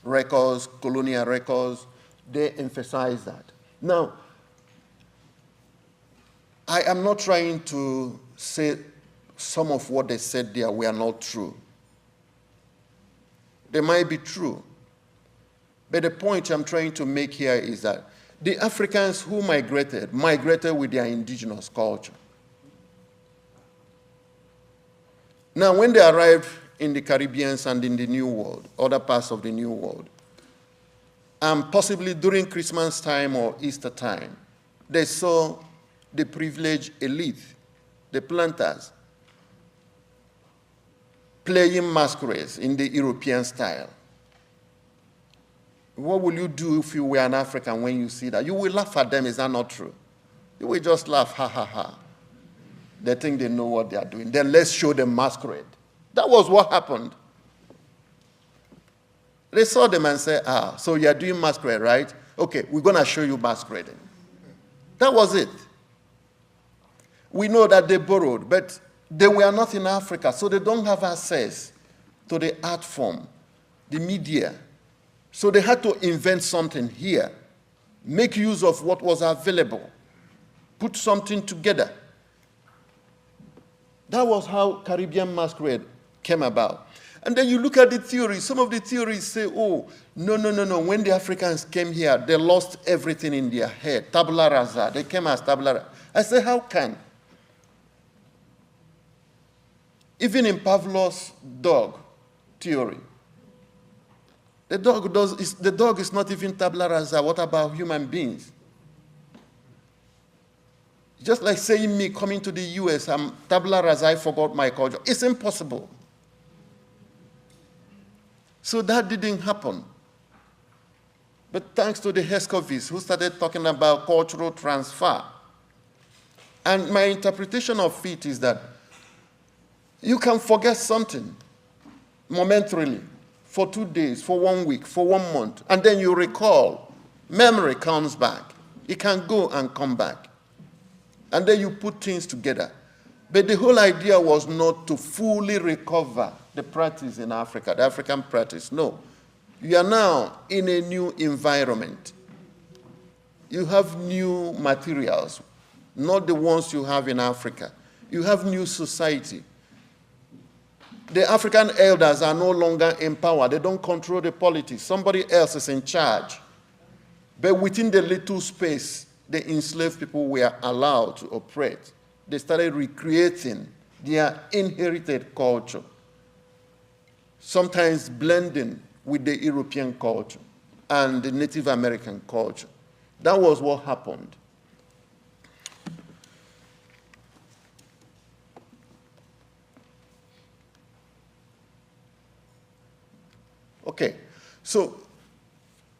records, colonial records, they emphasize that. Now, I am not trying to say some of what they said there were not true. They might be true. But the point I'm trying to make here is that the Africans who migrated with their indigenous culture. Now, when they arrived in the Caribbean and in the New World, other parts of the New World, and possibly during Christmas time or Easter time, they saw the privileged elite, the planters, playing masquerades in the European style. What will you do if you were an African when you see that? You will laugh at them, is that not true? You will just laugh, ha, ha, ha. They think they know what they are doing. Then let's show them masquerade. That was what happened. They saw them and said, so you are doing masquerade, right? Okay, we're going to show you masquerading. That was it. We know that they borrowed, but they were not in Africa, so they don't have access to the art form, the media. So they had to invent something here, make use of what was available, put something together. That was how Caribbean masquerade came about. And then you look at the theories. Some of the theories say, oh, no. When the Africans came here, they lost everything in their head. Tabula rasa. They came as tabula rasa. I say, how can? Even in Pavlov's dog theory, the dog is not even tabula rasa. What about human beings? Just like saying me coming to the US, I'm tabula rasa, I forgot my culture. It's impossible. So that didn't happen. But thanks to the Hescovists who started talking about cultural transfer. And my interpretation of it is that you can forget something momentarily for 2 days, for 1 week, for 1 month, and then you recall. Memory comes back. It can go and come back. And then you put things together. But the whole idea was not to fully recover the practice in Africa, the African practice. No. You are now in a new environment. You have new materials, not the ones you have in Africa. You have new society. The African elders are no longer in power. They don't control the politics. Somebody else is in charge. But within the little space, the enslaved people were allowed to operate. They started recreating their inherited culture, sometimes blending with the European culture and the Native American culture. That was what happened. Okay, so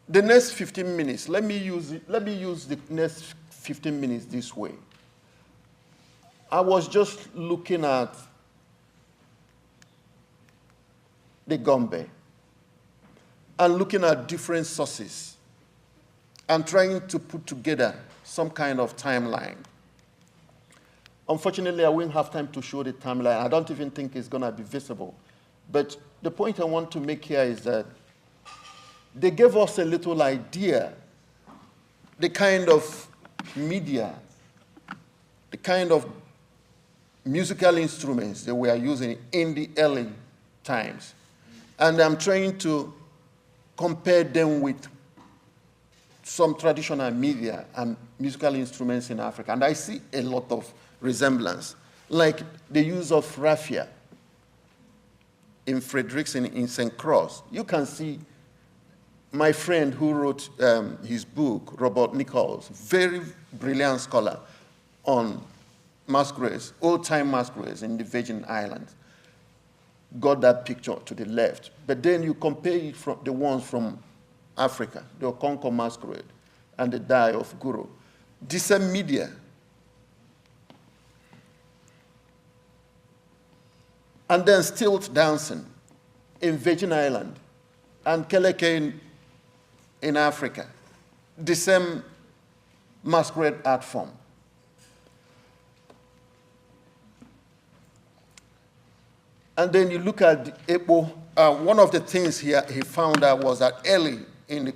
the next 15 minutes, let me use the next 15 minutes this way. I was just looking at the Gombey and looking at different sources and trying to put together some kind of timeline. Unfortunately, I won't have time to show the timeline. I don't even think it's going to be visible. But the point I want to make here is that they gave us a little idea, the kind of media, the kind of musical instruments they were using in the early times. And I'm trying to compare them with some traditional media and musical instruments in Africa. And I see a lot of resemblance, like the use of raffia in Frederickson in St. Croix. You can see my friend who wrote his book, Robert Nichols, very brilliant scholar on masquerades, old-time masquerades in the Virgin Islands, got that picture to the left. But then you compare it from the ones from Africa, the Okonko masquerade and the Die of Guru. The same media. And then stilt dancing in Virgin Island and Keleke in Africa. The same masquerade art form. And then you look at Epo. One of the things he found out was that early in the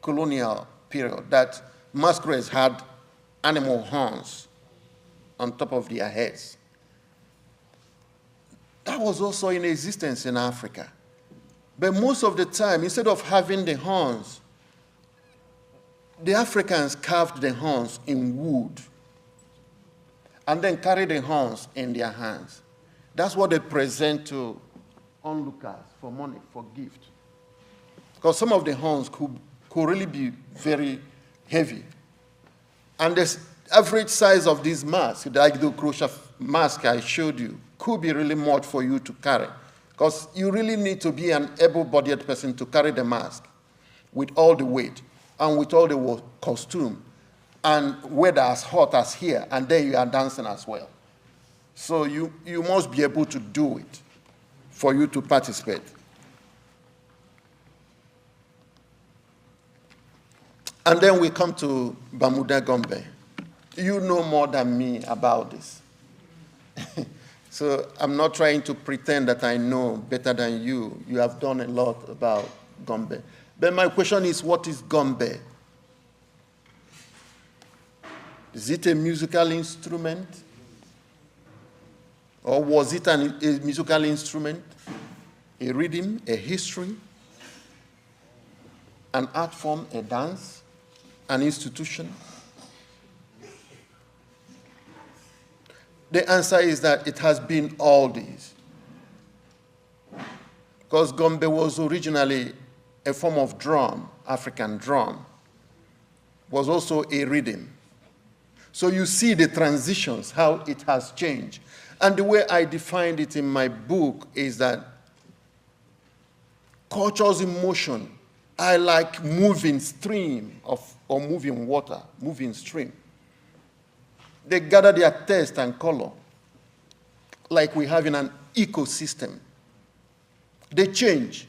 colonial period, that masquerades had animal horns on top of their heads. That was also in existence in Africa. But most of the time, instead of having the horns, the Africans carved the horns in wood and then carried the horns in their hands. That's what they present to onlookers for money, for gift. Because some of the horns could really be very heavy. And the average size of this mask, like the crochet mask I showed you, could be really much for you to carry. Because you really need to be an able-bodied person to carry the mask with all the weight and with all the costume and weather as hot as here, and then you are dancing as well. So you must be able to do it for you to participate. And then we come to Bermuda Gombey. You know more than me about this. So I'm not trying to pretend that I know better than you. You have done a lot about Gombey. But my question is, what is Gombey? Is it a musical instrument? Or was it a musical instrument, a rhythm, a history, an art form, a dance, an institution? The answer is that it has been all these. Because Gombey was originally a form of drum, African drum, was also a rhythm. So you see the transitions, how it has changed. And the way I defined it in my book is that cultures in motion are like moving stream or moving water, moving stream. They gather their taste and color like we have in an ecosystem. They change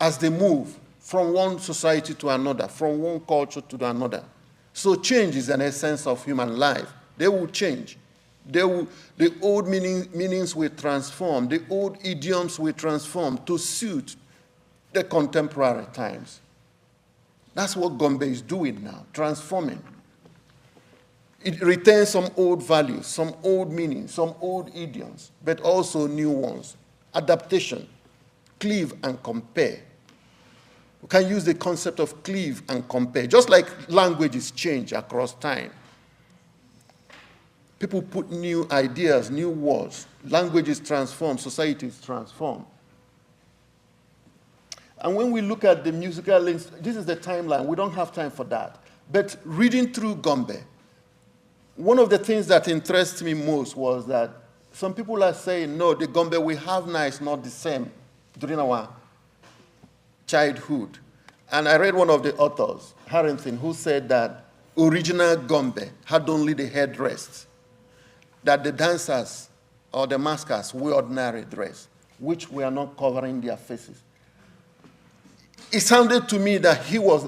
as they move from one society to another, from one culture to another. So change is an essence of human life. They will change. The old meanings will transform. The old idioms will transform to suit the contemporary times. That's what Gombey is doing now, transforming. It retains some old values, some old meanings, some old idioms, but also new ones. Adaptation, cleave and compare. We can use the concept of cleave and compare, just like languages change across time. People put new ideas, new words. Languages transform, societies transform. And when we look at the musical links, this is the timeline. We don't have time for that. But reading through Gombey, one of the things that interests me most was that some people are saying, no, the Gombey we have now is not the same during our childhood. And I read one of the authors, Harrington, who said that original Gombey had only the headdress, that the dancers or the maskers wore ordinary dress, which were not covering their faces. It sounded to me that he was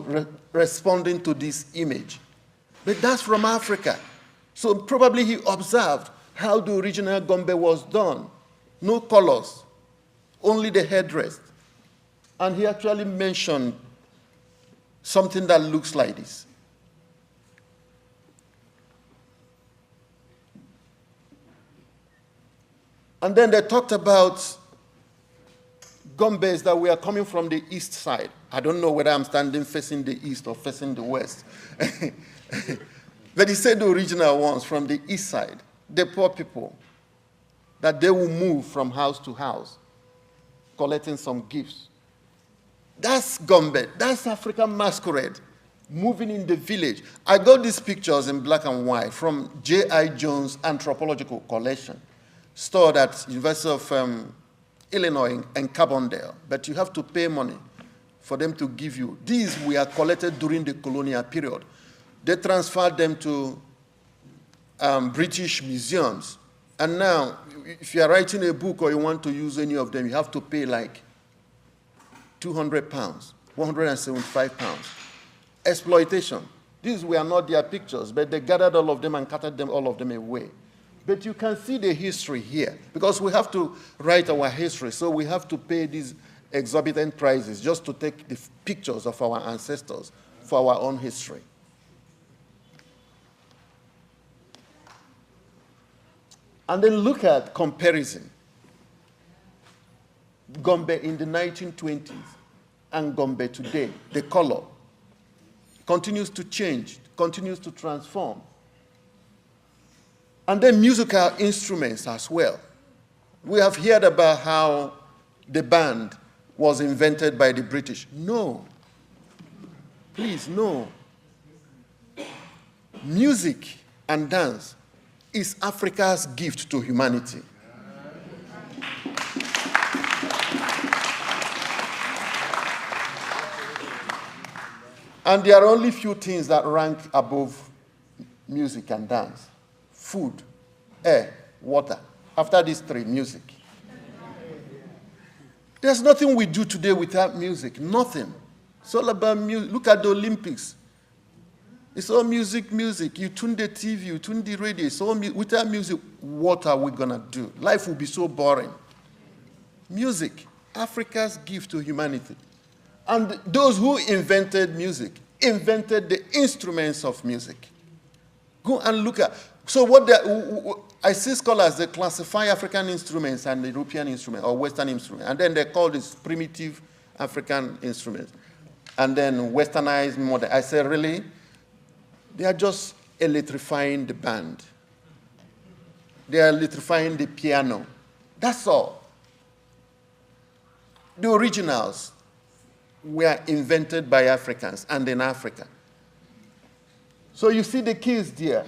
responding to this image. But that's from Africa. So probably he observed how the original Gombey was done. No colors, only the headdress. And he actually mentioned something that looks like this. And then they talked about Gombeys that we are coming from the east side. I don't know whether I'm standing facing the east or facing the west. But he said the original ones from the east side, the poor people, that they will move from house to house, collecting some gifts. That's Gombey. That's African Masquerade, moving in the village. I got these pictures in black and white from J.I. Jones' anthropological collection, stored at University of Illinois in Carbondale, but you have to pay money for them to give you. These were collected during the colonial period. They transferred them to British museums. And now, if you are writing a book or you want to use any of them, you have to pay like 200 pounds, 175 pounds. Exploitation. These were not their pictures, but they gathered all of them and carted them, all of them away. But you can see the history here, because we have to write our history, so we have to pay these exorbitant prices just to take the pictures of our ancestors for our own history. And then look at comparison. Gombey in the 1920s and Gombey today, the color continues to change, continues to transform. And then musical instruments as well. We have heard about how the band was invented by the British. No. Please, no. Music and dance is Africa's gift to humanity. And there are only few things that rank above music and dance: food, air, water. After these three, music. There's nothing we do today without music. Nothing. It's all about music. Look at the Olympics. It's all music, music. You tune the TV, you tune the radio. It's all without music, what are we going to do? Life will be so boring. Music, Africa's gift to humanity. And those who invented music invented the instruments of music. Go and look at. So I see scholars, they classify African instruments and European instruments or Western instruments, and then they call this primitive African instruments, and then Westernized modern. I say, really? They are just electrifying the band. They are electrifying the piano. That's all. The originals were invented by Africans and in Africa. So you see the kids there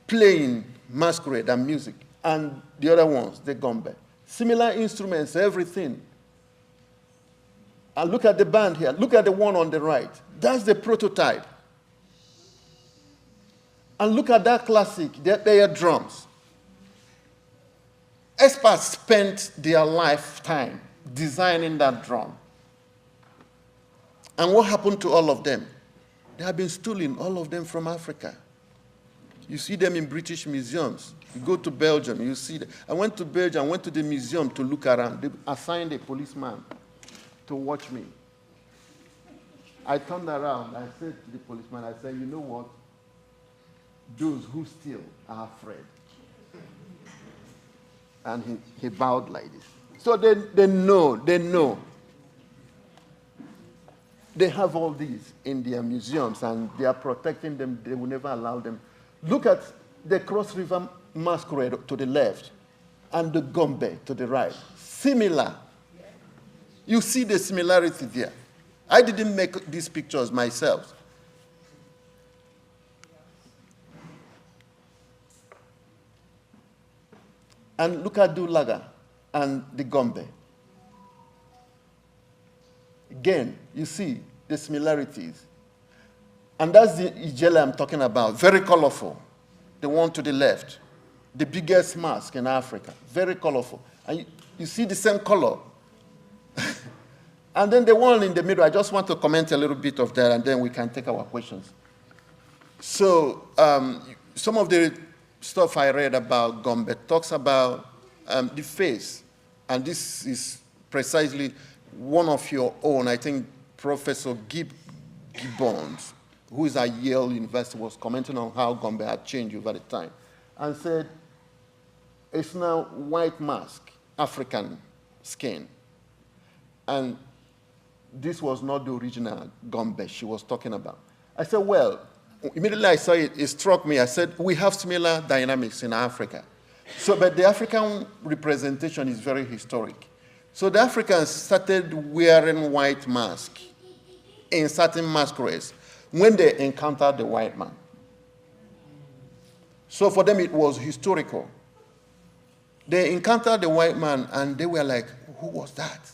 playing masquerade and music, and the other ones, the Gombey. Similar instruments, everything. And look at the band here. Look at the one on the right. That's the prototype. And look at that classic, their drums. Experts spent their lifetime designing that drum. And what happened to all of them? They have been stolen, all of them, from Africa. You see them in British museums. You go to Belgium, you see them. I went to Belgium, I went to the museum to look around. They assigned a policeman to watch me. I turned around, I said to the policeman, I said, you know what? Those who steal are afraid. And he bowed like this. So they know. They have all these in their museums, and they are protecting them. They will never allow them. Look at the Cross River Masquerade to the left and the Gombey to the right. Similar. You see the similarity there. I didn't make these pictures myself. And look at Dulaga and the Gombey. Again, you see the similarities. And that's the Ijele I'm talking about, very colorful. The one to the left, the biggest mask in Africa, very colorful. And you see the same color. And then the one in the middle, I just want to comment a little bit of that, and then we can take our questions. So some of the stuff I read about Gombey talks about the face, and this is precisely one of your own. I think Professor Gibbons, who is at Yale University, was commenting on how Gombey had changed over the time, and said it's now white mask African skin. And this was not the original Gombey she was talking about. I said, well, immediately I saw it, it struck me. I said, we have similar dynamics in Africa. So, but the African representation is very historic. So the Africans started wearing white masks in certain masquerades when they encountered the white man. So for them, it was historical. They encountered the white man, and they were like, who was that?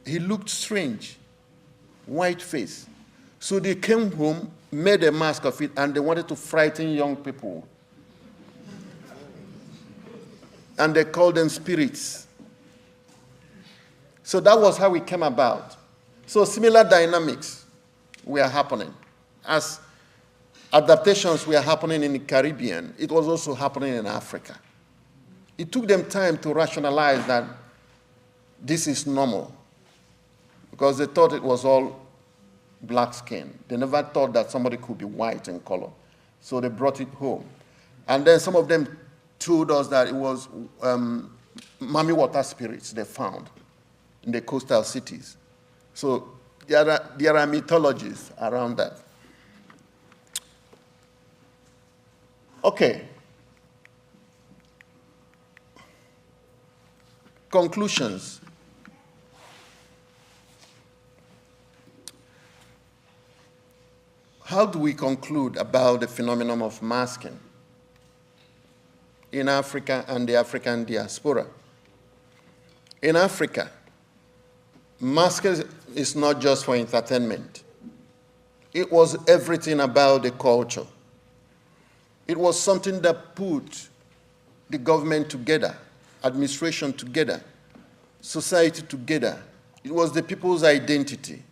He looked strange, white face. So they came home, made a mask of it, and they wanted to frighten young people. And they called them spirits. So that was how it came about. So similar dynamics were happening. As adaptations were happening in the Caribbean, it was also happening in Africa. It took them time to rationalize that this is normal, because they thought it was all black skin. They never thought that somebody could be white in color. So they brought it home. And then some of them told us that it was mami water spirits they found in the coastal cities. So there are mythologies around that. Okay. Conclusions. How do we conclude about the phenomenon of masking in Africa and the African diaspora? In Africa, masking is not just for entertainment. It was everything about the culture. It was something that put the government together, administration together, society together. It was the people's identity.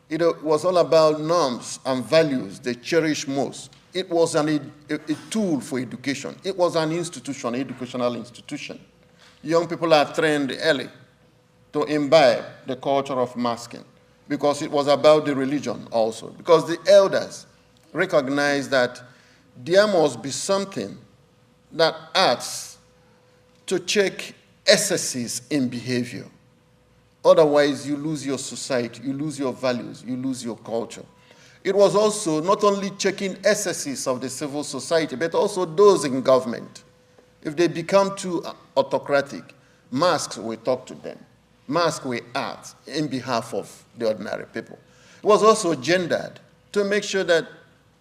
It was all about norms and values they cherish most. It was a tool for education. It was an institution, educational institution. Young people are trained early to imbibe the culture of masking, because it was about the religion also. Because the elders recognized that there must be something that acts to check excesses in behavior. Otherwise, you lose your society, you lose your values, you lose your culture. It was also not only checking excesses of the civil society, but also those in government. If they become too autocratic, masks will talk to them. Masks will act in behalf of the ordinary people. It was also gendered to make sure that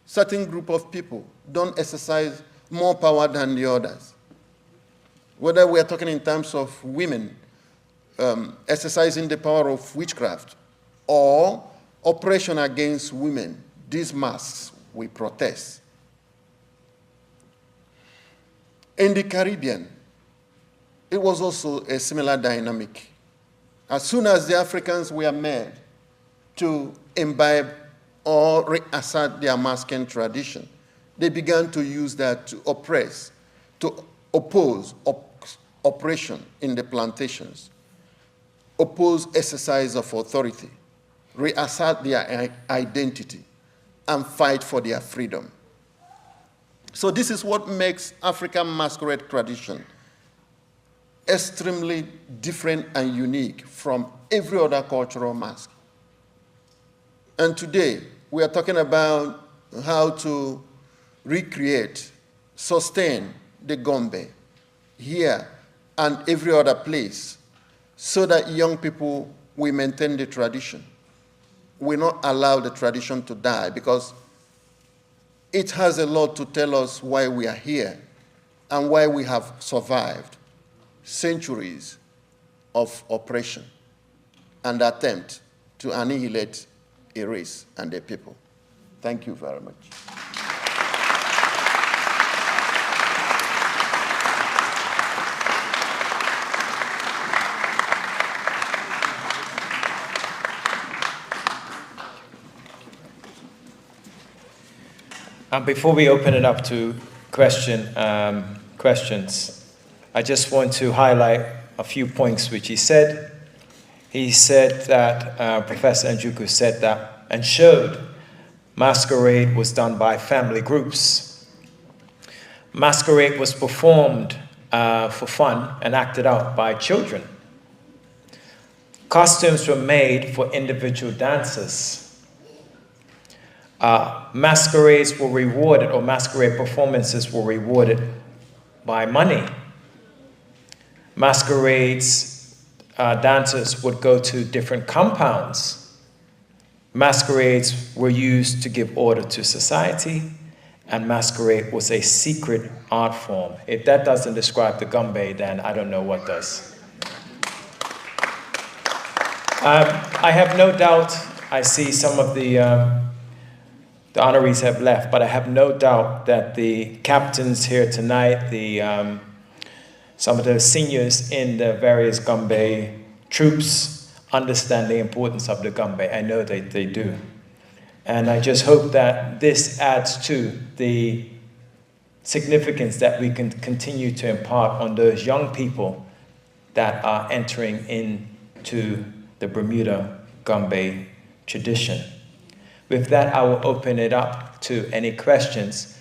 certain group of people don't exercise more power than the others. Whether we are talking in terms of women exercising the power of witchcraft or oppression against women, these masks we protest. In the Caribbean, it was also a similar dynamic. As soon as the Africans were made to imbibe or reassert their masking tradition, they began to use that to oppress, to oppose oppression in the plantations, oppose exercise of authority, reassert their identity, and fight for their freedom. So this is what makes African masquerade tradition extremely different and unique from every other cultural mask. And today, we are talking about how to recreate, sustain the Gombey here and every other place so that young people will maintain the tradition. We not allow the tradition to die, because it has a lot to tell us why we are here and why we have survived centuries of oppression and attempt to annihilate a race and a people. Thank you very much. And before we open it up to questions, I just want to highlight a few points which he said. He said that, Professor Njoku said that, and showed masquerade was done by family groups. Masquerade was performed for fun and acted out by children. Costumes were made for individual dancers. Masquerades were rewarded, or masquerade performances were rewarded by money. Masquerades, dancers would go to different compounds. Masquerades were used to give order to society, and masquerade was a secret art form. If that doesn't describe the Gombey, then I don't know what does. I have no doubt, I see some of the honorees have left, but I have no doubt that the captains here tonight, some of the seniors in the various Gombey troops understand the importance of the Gombey. I know they do. And I just hope that this adds to the significance that we can continue to impart on those young people that are entering into the Bermuda Gombey tradition. With that, I will open it up to any questions.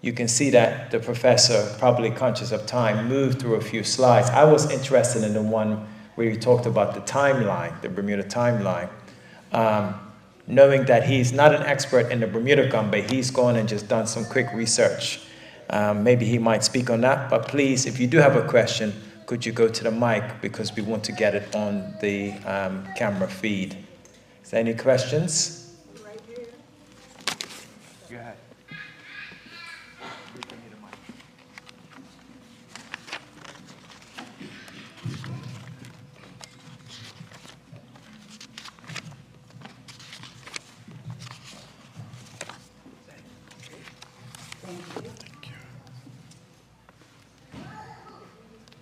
You can see that the professor, probably conscious of time, moved through a few slides. I was interested in the one where you talked about the timeline, the Bermuda timeline. Knowing that he's not an expert in the Bermuda Gombey, he's gone and just done some quick research. Maybe he might speak on that, but please, if you do have a question, could you go to the mic, because we want to get it on the camera feed. Is there any questions? Right here. Go ahead.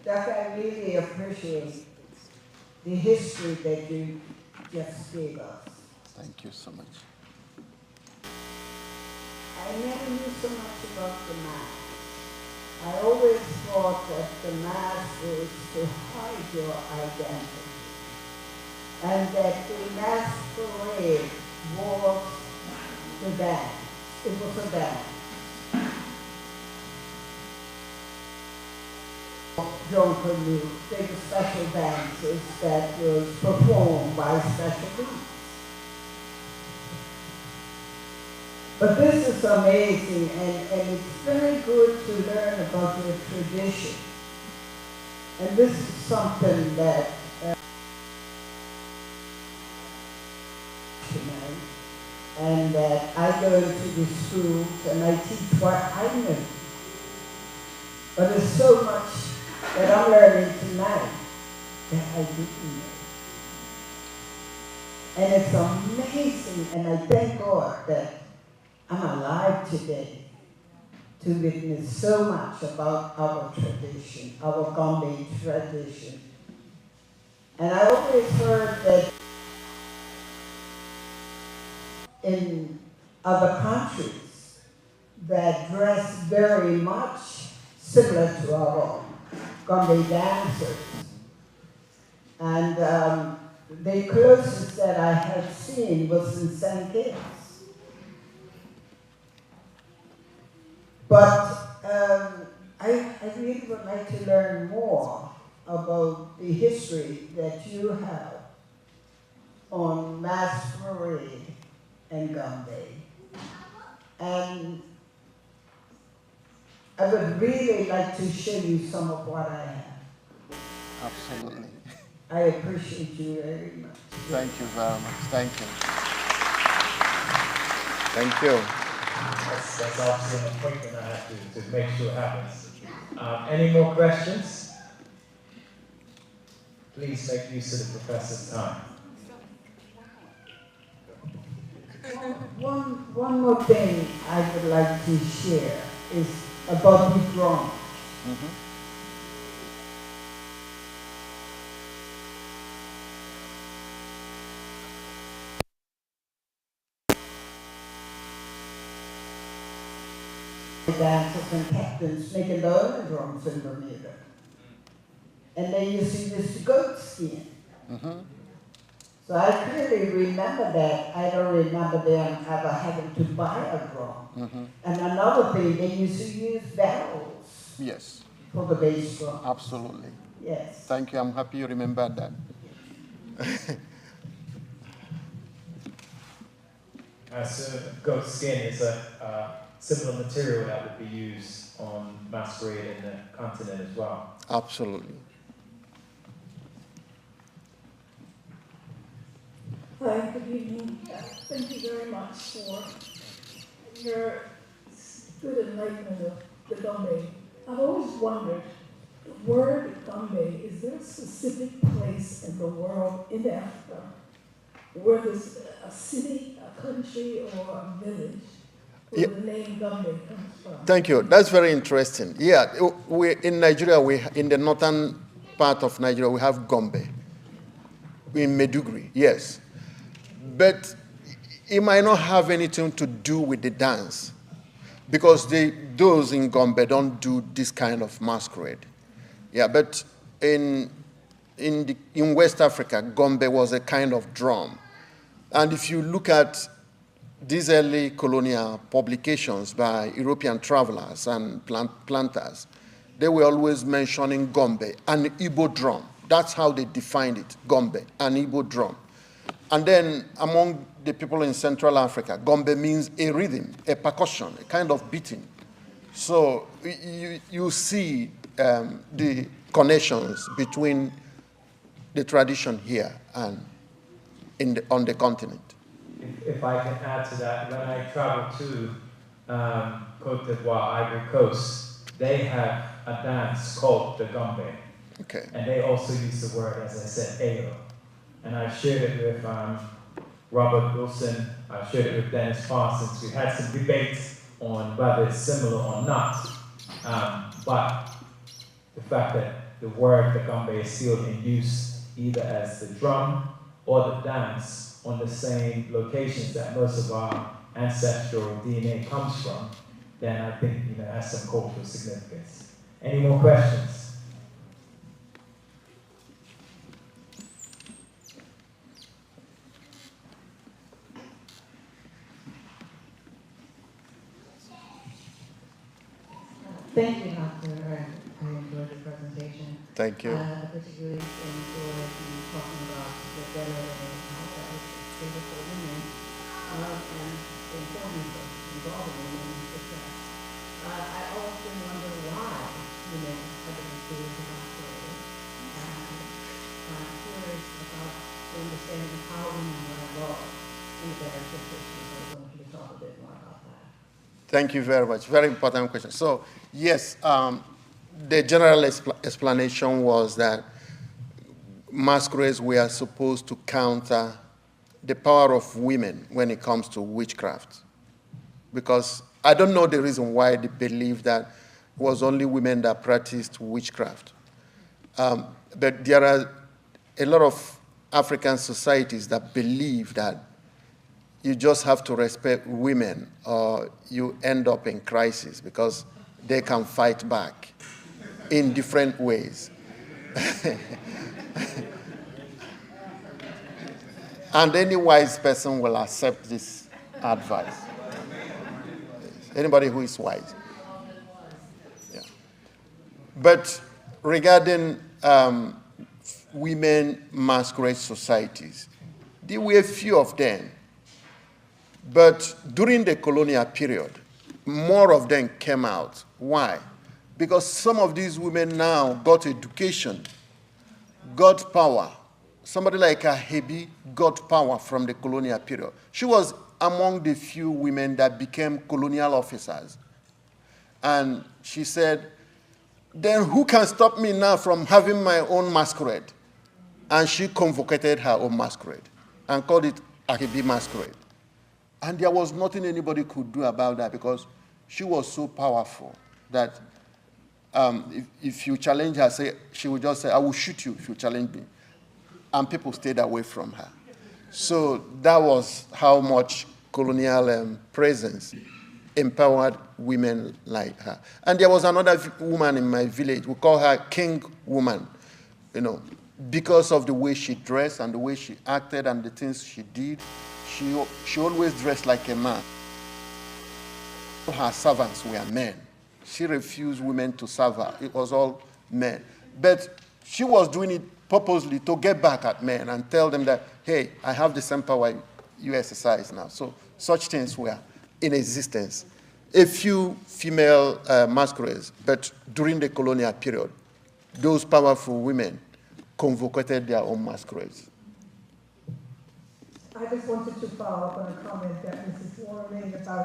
Doctor, I really appreciate the history that you just gave us. Thank you so much. I never knew so much about the mask. I always thought that the mask is to hide your identity, and that the masquerade was the dance. It was a dance. Drunken knew they were special dances that was performed by special groups. But this is amazing, and it's very good to learn about your tradition. And this is something that and that I go into the schools and I teach what I know. But there's so much that I'm learning tonight that I didn't know. And it's amazing, and I thank God that I'm alive today to witness so much about our tradition, our Gombey tradition. And I always heard that in other countries that dress very much similar to our own Gombey dancers. And the closest that I have seen was in St. Kitts. But I really would like to learn more about the history that you have on masquerade and Gombey. And I would really like to show you some of what I have. Absolutely. I appreciate you very much. Thank you very much. Thank you. Thank you. That's obviously an appointment I have to make sure it happens. Any more questions? Please make use of the professor's time. One more thing I would like to share is about the drum. Dancers and captains making their own drums in Bermuda. And they used to use goat skin. So I clearly remember that. I don't remember them ever having to buy a drum. And another thing, they used to use barrels. Yes. for the bass drum. Absolutely. Yes. Thank you. I'm happy you remembered that. So goat skin is a similar material that would be used on masquerade in the continent as well. Absolutely. Hi, good evening. Thank you very much for your good enlightenment of the Gombey. I've always wondered, the word Gombey, is there a specific place in the world, in Africa, where there's a city, a country, or a village where the name Gombey comes from? Thank you. That's very interesting. Yeah, in Nigeria, in the northern part of Nigeria, we have Gombey. In Maiduguri, yes. But it might not have anything to do with the dance, because those in Gombey don't do this kind of masquerade. Yeah, but in West Africa, Gombey was a kind of drum. And if you look at these early colonial publications by European travelers and planters, they were always mentioning Gombey, an Igbo drum. That's how they defined it, Gombey, an Igbo drum. And then among the people in Central Africa, Gombey means a rhythm, a percussion, a kind of beating. So you see the connections between the tradition here and on the continent. If I can add to that, when I traveled to Côte d'Ivoire, Ivory Coast, they have a dance called the Gombey. Okay. And they also use the word, as I said, Ayo. And I've shared it with Robert Wilson, I've shared it with Dennis Parsons. We had some debates on whether it's similar or not. But the fact that the word, the Gombey, is still in use either as the drum or the dance on the same locations that most of our ancestral DNA comes from, then I think it has some cultural significance. Any more questions? Thank you, Doctor. I enjoyed the presentation. Thank you. I particularly enjoyed you talking about the better and how that is stable for women and the importance of involving women in success. I often wonder why women have been curious about career. I'm curious about understanding how women were involved in the better situation. So I want you to talk a bit more about that. Thank you very much. Very important question. So, yes, the general explanation was that masquerades were supposed to counter the power of women when it comes to witchcraft. Because I don't know the reason why they believe that it was only women that practiced witchcraft. But there are a lot of African societies that believe that you just have to respect women or you end up in crisis because they can fight back in different ways. And any wise person will accept this advice. Anybody who is wise. Yeah. But regarding women masquerade societies, there were a few of them. But during the colonial period, more of them came out. Why? Because some of these women now got education, got power. Somebody like Ahebi got power from the colonial period. She was among the few women that became colonial officers. And she said, then who can stop me now from having my own masquerade? And she convocated her own masquerade and called it Ahebi Masquerade. And there was nothing anybody could do about that because she was so powerful that if you challenge her, she would just say, I will shoot you if you challenge me. And people stayed away from her. So that was how much colonial presence empowered women like her. And there was another woman in my village, we call her King Woman, because of the way she dressed and the way she acted and the things she did. She always dressed like a man. Her servants were men. She refused women to serve her. It was all men. But she was doing it purposely to get back at men and tell them that, hey, I have the same power you exercise now. So such things were in existence. A few female masquerades, but during the colonial period, those powerful women convocated their own masquerades. I just wanted to follow up on a comment that Mrs. Warren made about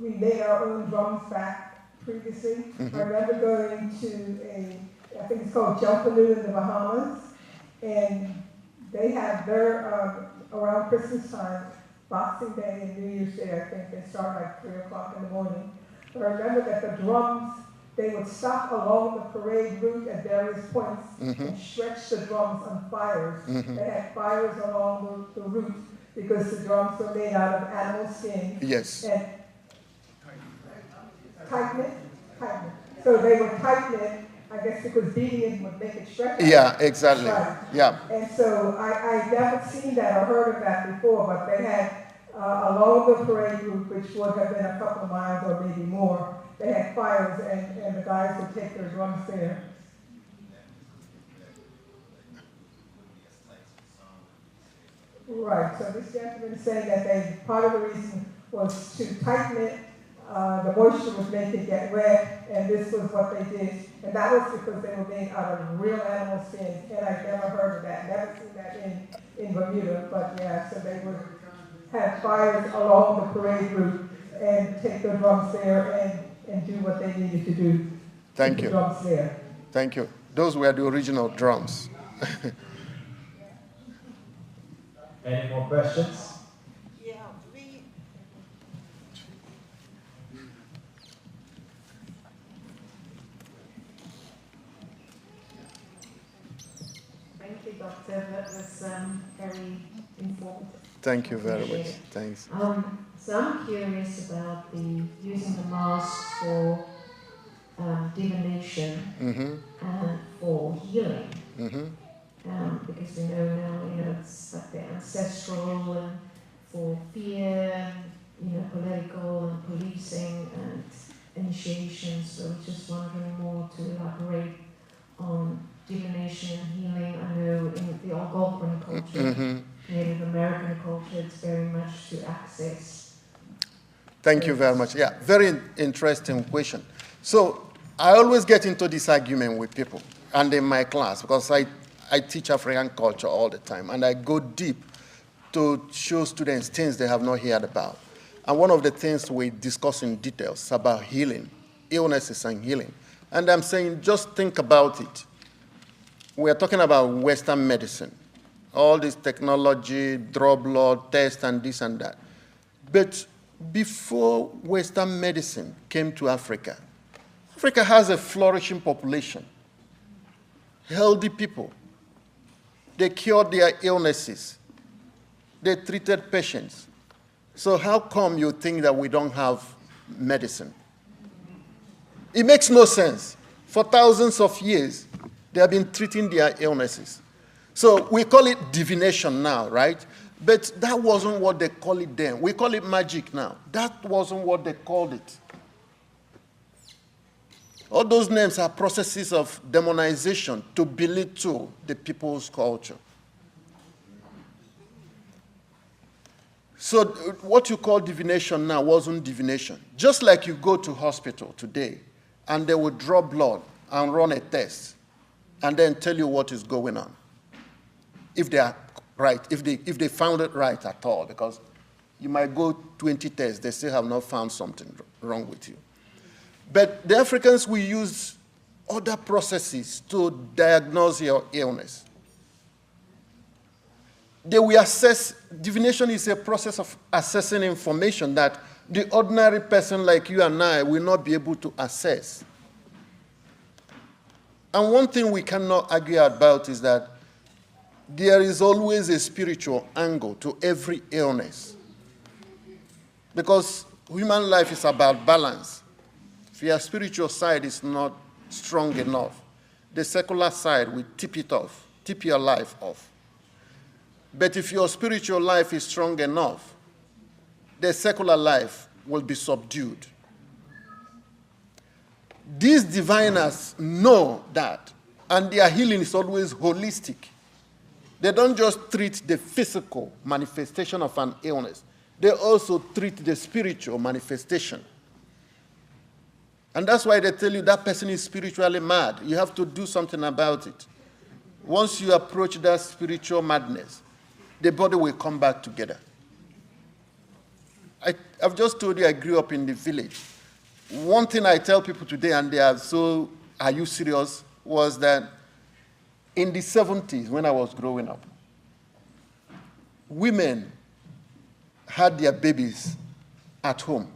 we made our own drums back previously. I remember going to I think it's called Jumpaloo in the Bahamas, and they have their, around Christmas time, Boxing Day and New Year's Day, I think they start like 3 o'clock in the morning. But I remember that the drums, they would stop along the parade route at various points and stretch the drums on fires. They had fires along the route because the drums were made out of animal skin. Yes. And tighten it. So they would tighten it, I guess because beating it would make it stretch. Yeah, exactly. Right. Yeah. And so I never seen that or heard of that before, but they had along the parade route, which would have been a couple of miles or maybe more, they had fires and the guys would take their drums there. Right, so this gentleman is saying that part of the reason was to tighten it, the moisture was making it get wet, and this was what they did. And that was because they were made out of real animal skin, and I never heard of that, never seen that in Bermuda, but yeah, so they would have fires along the parade route and take the drums there and do what they needed to do. Thank you. The drums there. Thank you. Those were the original drums. Any more questions? Yeah, Thank you, Doctor. That was very informative. Thank you very much. Thanks. So I'm curious about using the mask for divination and for healing. Because we know now, it's like the ancestral and for fear, political and policing and initiation. So I'm just wondering more to elaborate on divination and healing. I know in the Algonquin culture, Native American culture, it's very much to access. Thank you very much. Yeah, very interesting question. So I always get into this argument with people and in my class because I teach African culture all the time, and I go deep to show students things they have not heard about. And one of the things we discuss in details about healing, illnesses and healing. And I'm saying, just think about it. We are talking about Western medicine, all this technology, draw blood, test, and this and that. But before Western medicine came to Africa, Africa has a flourishing population, healthy people. They cured their illnesses. They treated patients. So how come you think that we don't have medicine? It makes no sense. For thousands of years, they have been treating their illnesses. So we call it divination now, right? But that wasn't what they call it then. We call it magic now. That wasn't what they called it. All those names are processes of demonization to belittle the people's culture. So what you call divination now wasn't divination. Just like you go to hospital today, and they will draw blood and run a test, and then tell you what is going on. If they are right, if they found it right at all, because you might go 20 tests, they still have not found something wrong with you. But the Africans, we use other processes to diagnose your illness. They will assess, divination is a process of assessing information that the ordinary person like you and I will not be able to assess. And one thing we cannot argue about is that there is always a spiritual angle to every illness. Because human life is about balance. If your spiritual side is not strong enough, the secular side will tip it off, tip your life off. But if your spiritual life is strong enough, their secular life will be subdued. These diviners know that, and their healing is always holistic. They don't just treat the physical manifestation of an illness. They also treat the spiritual manifestation. And that's why they tell you that person is spiritually mad. You have to do something about it. Once you approach that spiritual madness, the body will come back together. I've just told you I grew up in the village. One thing I tell people today, and they are so, are you serious, was that in the 70s, when I was growing up, women had their babies at home.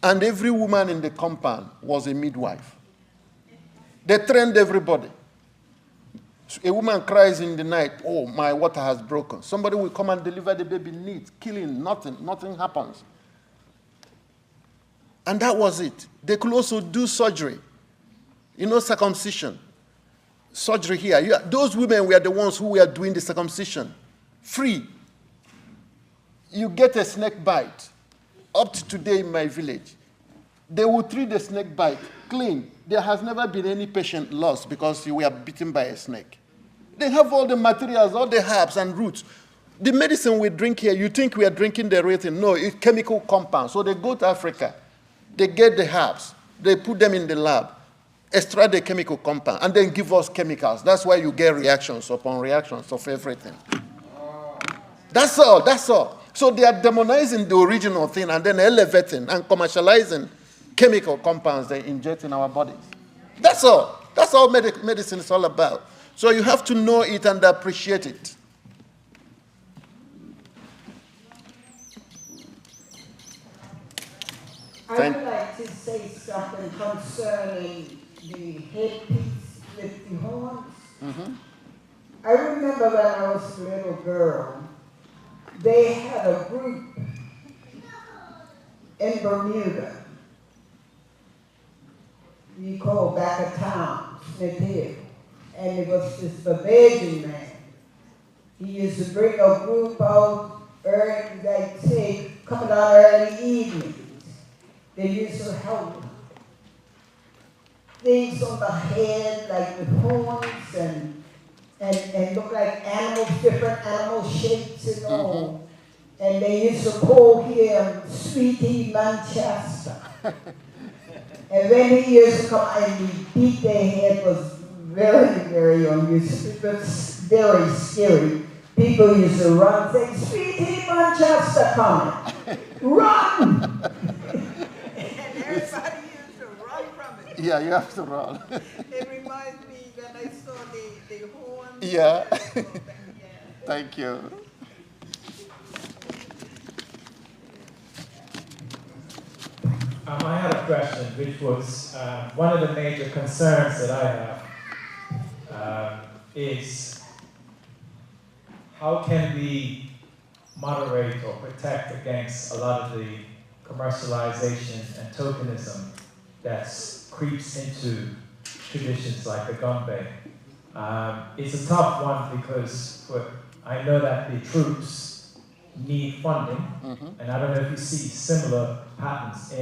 And every woman in the compound was a midwife. They trained everybody. A woman cries in the night, oh, my water has broken. Somebody will come and deliver the baby neat, killing, nothing happens. And that was it. They could also do surgery. You know, circumcision. Surgery here. Those women were the ones who were doing the circumcision. Free. You get a snake bite. Up to today in my village, they will treat the snake bite clean. There has never been any patient lost because you were bitten by a snake. They have all the materials, all the herbs and roots. The medicine we drink here, you think we are drinking the real thing. No, it's chemical compounds. So they go to Africa. They get the herbs. They put them in the lab, extract the chemical compound, and then give us chemicals. That's why you get reactions upon reactions of everything. That's all. That's all. So they are demonizing the original thing and then elevating and commercializing chemical compounds they inject in our bodies. That's all. That's all medicine is all about. So you have to know it and appreciate it. I would like to say something concerning the headpiece with the horns. Mm-hmm. I remember when I was a little girl, they had a group in Bermuda. We called back a town, Smith Hill. And it was this Barbadian man. He used to bring a group out early, like say, coming out early evenings. They used to have things on the head, like with horns and look like animals, different animal shapes and all. And they used to call him Sweetie Manchester. And when he used to come and he beat their head, was very, very unusual. It was very scary. People used to run, saying, Sweetie Manchester coming. Run! And everybody used to run from it. Yeah, you have to run. It reminds me when I saw the horns. Yeah. Yeah. Thank you. I had a question, which was one of the major concerns that I have is how can we moderate or protect against a lot of the commercialization and tokenism that creeps into traditions like the Gombey. It's a tough one because I know that the troops need funding, and I don't know if you see similar patterns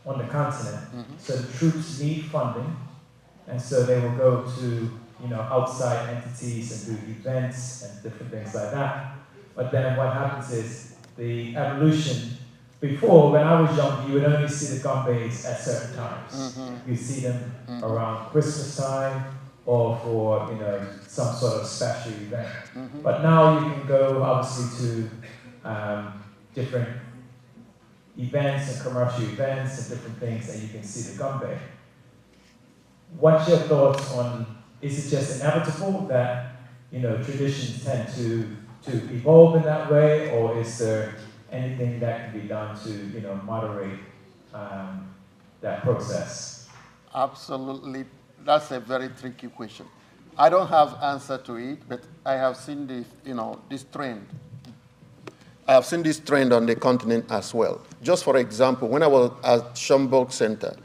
on the continent. So the troops need funding, and so they will go to outside entities and do events and different things like that. But then what happens is the evolution. Before, when I was young, you would only see the Gombeys at certain times. You see them around Christmas time or for some sort of special event. But now you can go obviously to different events and commercial events and different things, and you can see the Gombey. What's your thoughts on? Is it just inevitable that traditions tend to evolve in that way, or is there anything that can be done to moderate that process? Absolutely. That's a very tricky question. I don't have answer to it, but I have seen this, this trend. I have seen this trend on the continent as well. Just for example, when I was at Schomburg Center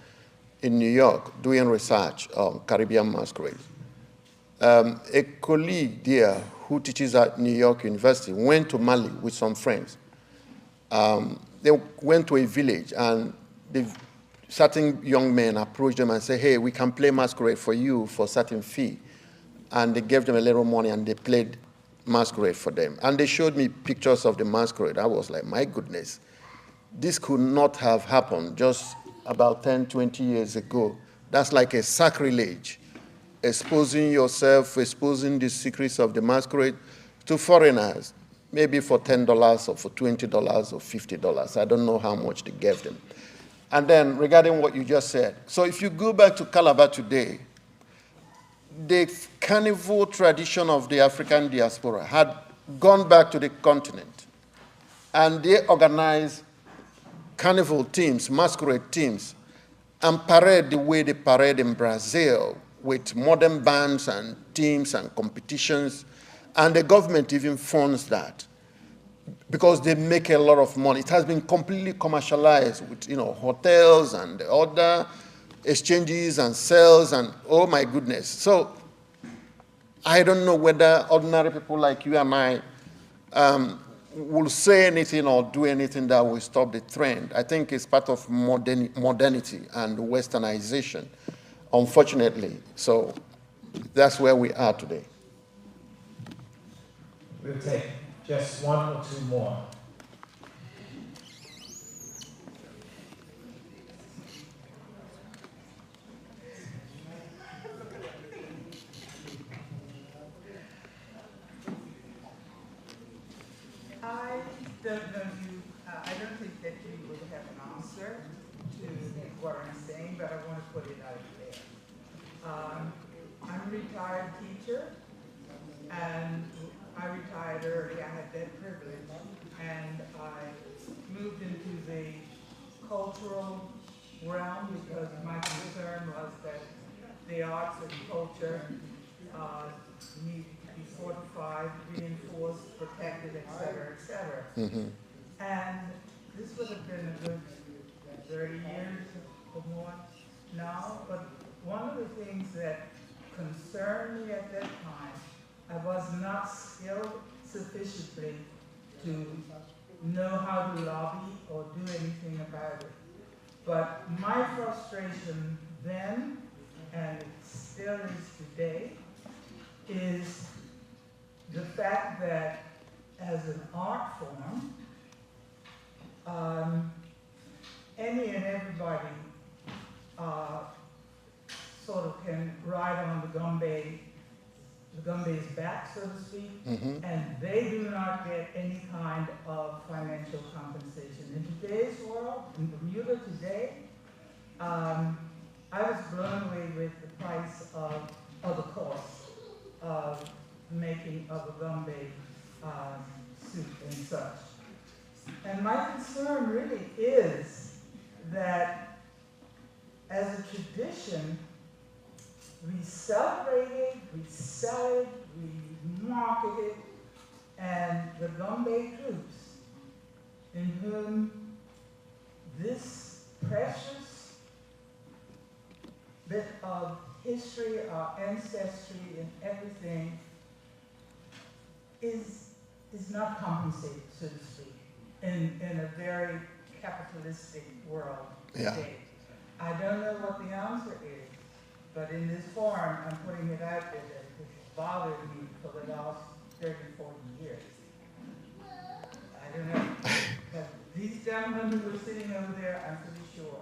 in New York doing research on Caribbean masquerades, a colleague there who teaches at New York University, went to Mali with some friends. They went to a village, and certain young men approached them and said, hey, we can play masquerade for you for a certain fee. And they gave them a little money, and they played masquerade for them. And they showed me pictures of the masquerade. I was like, my goodness, this could not have happened just about 10, 20 years ago. That's like a sacrilege, exposing yourself, exposing the secrets of the masquerade to foreigners, maybe for $10 or for $20 or $50. I don't know how much they gave them. And then regarding what you just said, so if you go back to Calabar today, the carnival tradition of the African diaspora had gone back to the continent, and they organized carnival teams, masquerade teams, and parade the way they parade in Brazil with modern bands and teams and competitions, and the government even funds that because they make a lot of money. It has been completely commercialized with, hotels and other exchanges and sales, and oh my goodness. So I don't know whether ordinary people like you and I will say anything or do anything that will stop the trend. I think it's part of modernity and westernization, unfortunately. So that's where we are today. We'll take just one or two more. I don't think that you would have an answer to what I'm saying, but I want to put it out there. I'm a retired teacher, and I retired early. I had that privilege, and I moved into the cultural realm because my concern was that the arts and culture need to be fortified, reinforced, protected, et cetera, et cetera. Mm-hmm. And this would have been a good 30 years or more now, but one of the things that concerned me at that time, I was not skilled sufficiently to know how to lobby or do anything about it. But my frustration then, and it still is today, is the fact that as an art form, any and everybody sort of can ride on the Gombey's back, so to speak, Mm-hmm. and they do not get any kind of financial compensation. In today's world, in Bermuda today, I was blown away with the price of the cost of making of a Gombey suit and such. And my concern really is that as a tradition, we celebrate it, we sell it, we market it, and the Gombey troops, in whom this precious bit of history, our ancestry, and everything is not compensated, so to speak, in a very capitalistic world today. I don't know what the answer is, but in this forum, I'm putting it out there that it's bothered me for the last 30, 40 years. I don't know. But these gentlemen who are sitting over there, I'm pretty sure,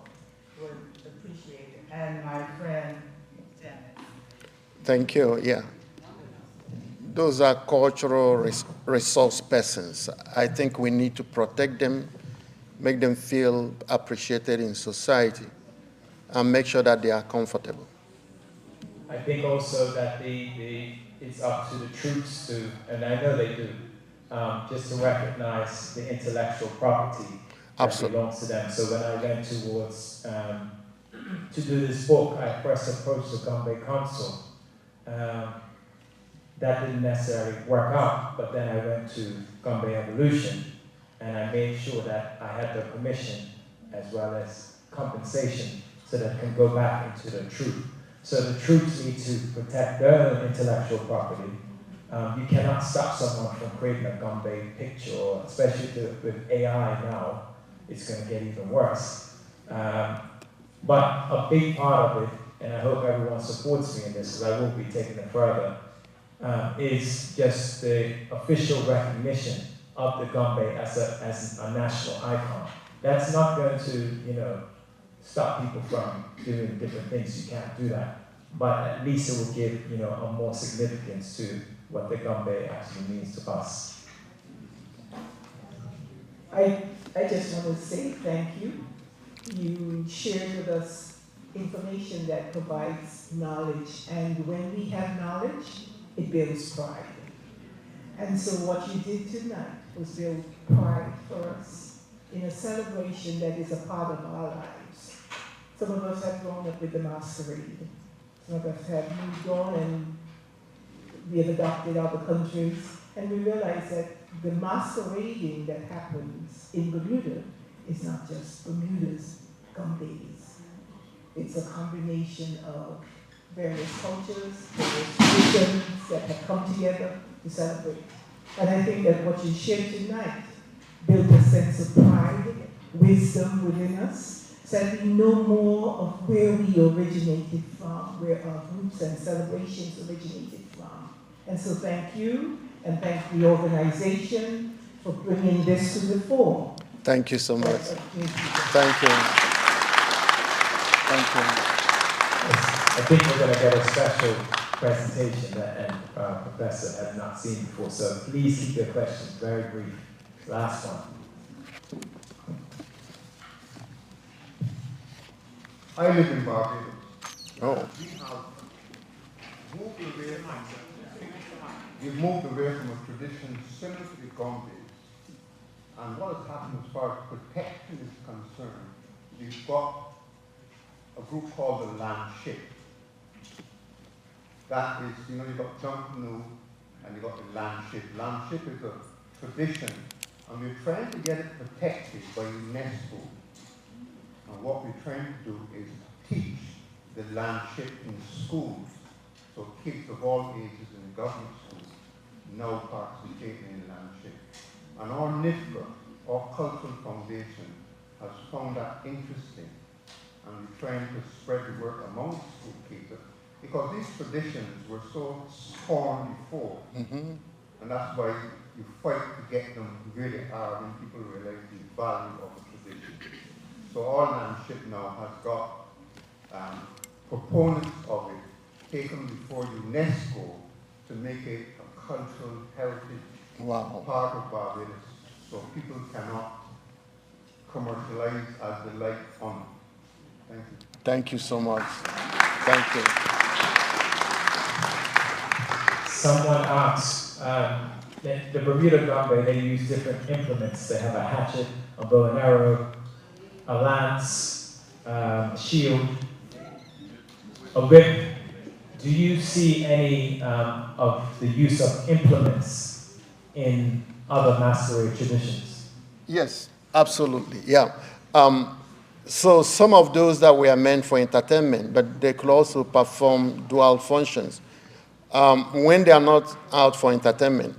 would appreciate it. And my friend, Janet. Thank you, yeah. Those are cultural resource persons. I think we need to protect them, make them feel appreciated in society, and make sure that they are comfortable. I think also that it's up to the troops to, and I know they do, just to recognize the intellectual property that belongs to them. So when I went towards to do this book, I first approached the Gombey Council. That didn't necessarily work out, but then I went to Gombey Evolution, and I made sure that I had the permission as well as compensation so that it can go back into the troop. So the troops need to protect their own intellectual property, You cannot stop someone from creating a Gombey picture, or especially with AI now, it's going to get even worse. But a big part of it, and I hope everyone supports me in this because I will be taking it further, is just the official recognition of the Gombey as a national icon. That's not going to, stop people from doing different things. You can't do that. But at least it will give, a more significance to what the Gombey actually means to us. I just want to say thank you. You shared with us information that provides knowledge, and when we have knowledge, it builds pride. And so what you did tonight was build pride for us in a celebration that is a part of our lives. Some of us have grown up with the masquerade. Some of us have moved on and we have adopted other countries, and we realize that the masquerading that happens in Bermuda is not just Bermuda's Gombeys. It's a combination of various cultures, various traditions that have come together to celebrate. And I think that what you shared tonight built a sense of pride, wisdom within us, so that we know more of where we originated from, where our roots and celebrations originated from. And so thank you, and thank the organization for bringing this to the fore. Thank you so much. Thank you. Thank you. I think we're going to get a special presentation that Professor had not seen before, so please keep your questions very brief. Last one. I live in Barbados. Oh. We've moved away from a tradition similar to the Gombeys. And what has happened as far as protection is concerned, we've got a group called the Land Ship. That is, you've got junk canoe and you've got the Land Ship. Land Ship is a tradition, and we're trying to get it protected by UNESCO. And what we're trying to do is teach the Land Ship in schools, so kids of all ages in government schools now participate in the Land Ship. And our NIFRA, our cultural foundation, has found that interesting, and we're trying to spread the word among school kids, because these traditions were so scorned before, and that's why you fight to get them really hard when people realize the value of the tradition. So our Land Ship now has got proponents of it taken before UNESCO to make it a cultural heritage part of Barbados, so people cannot commercialize as they like on it. Thank you. Thank you so much. Thank you. Someone asked, the Bermuda Gombey, they use different implements. They have a hatchet, a bow and arrow, a lance, shield, a whip. Do you see any of the use of implements in other masquerade traditions? Yes, absolutely, yeah. So some of those that were meant for entertainment, but they could also perform dual functions. When they are not out for entertainment,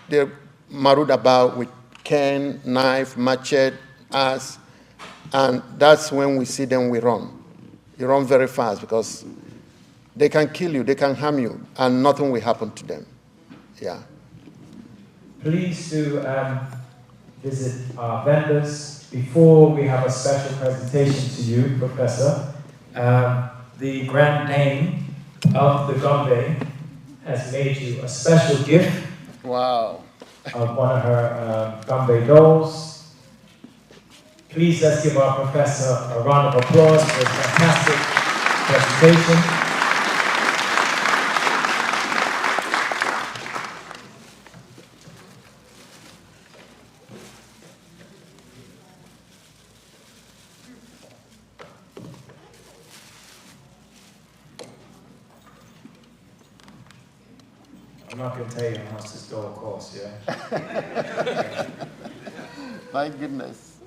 they're married about with cane, knife, machete, axe, and that's when we see them, we run. You run very fast because they can kill you, they can harm you, and nothing will happen to them. Yeah. Please do visit our vendors. Before we have a special presentation to you, Professor, the Grand Dame of the Gombey has made you a special gift. Wow. Of one of her Gombey dolls. Please let's give our professor a round of applause for his fantastic presentation. I'm not going to tell you how much this doll costs, yeah? My goodness.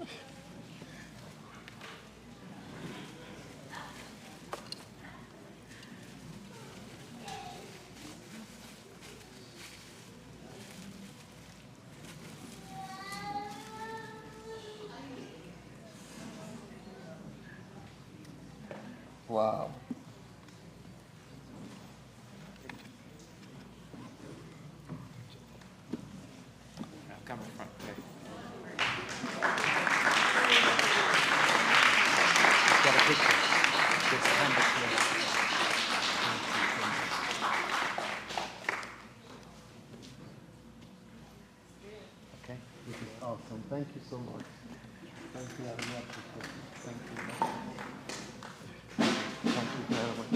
Wow. Come in front. Okay. Got a picture. Just hand it to us. Okay. This is awesome. Thank you so much. Thank you. I really appreciate it. Thank you. Thank you very much.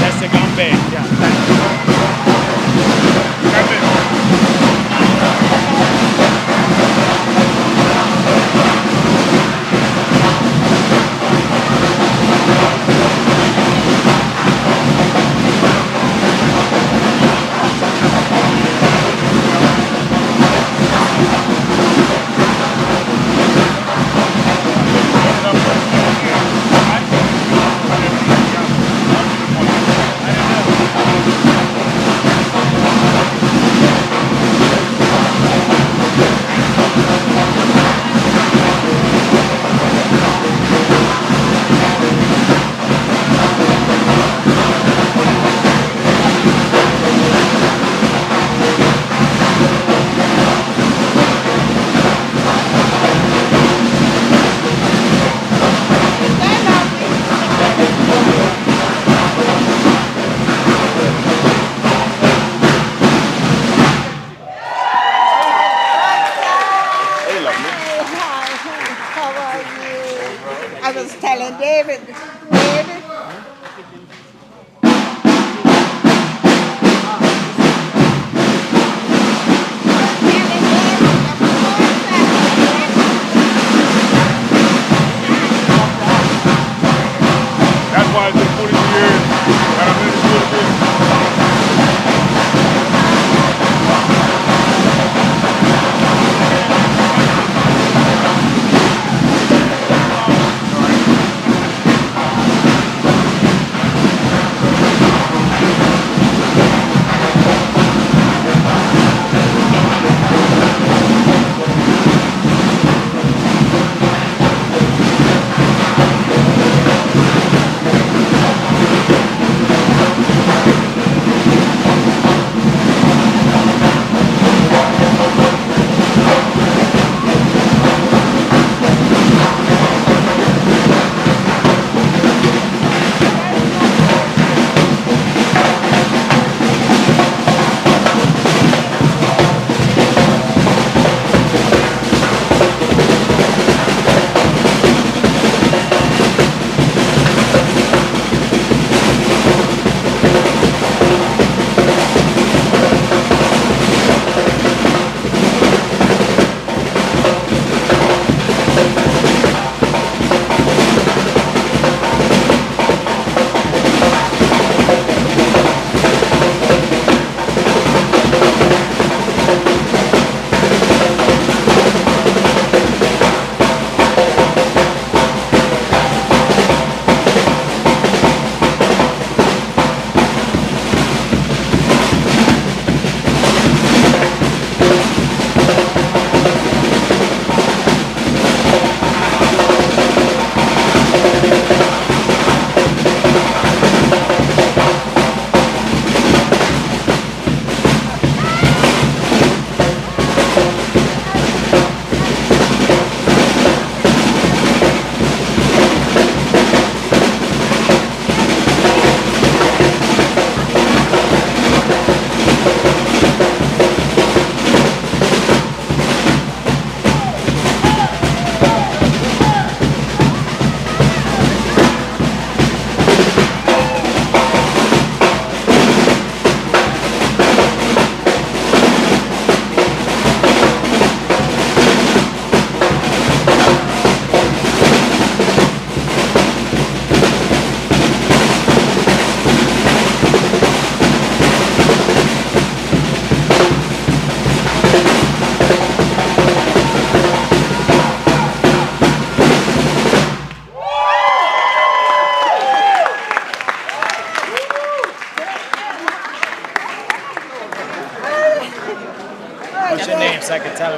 That's the Gombey. Yeah, thank you.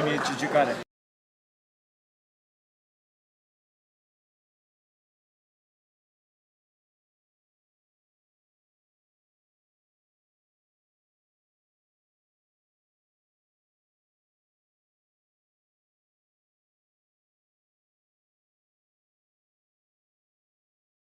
got it. You got it.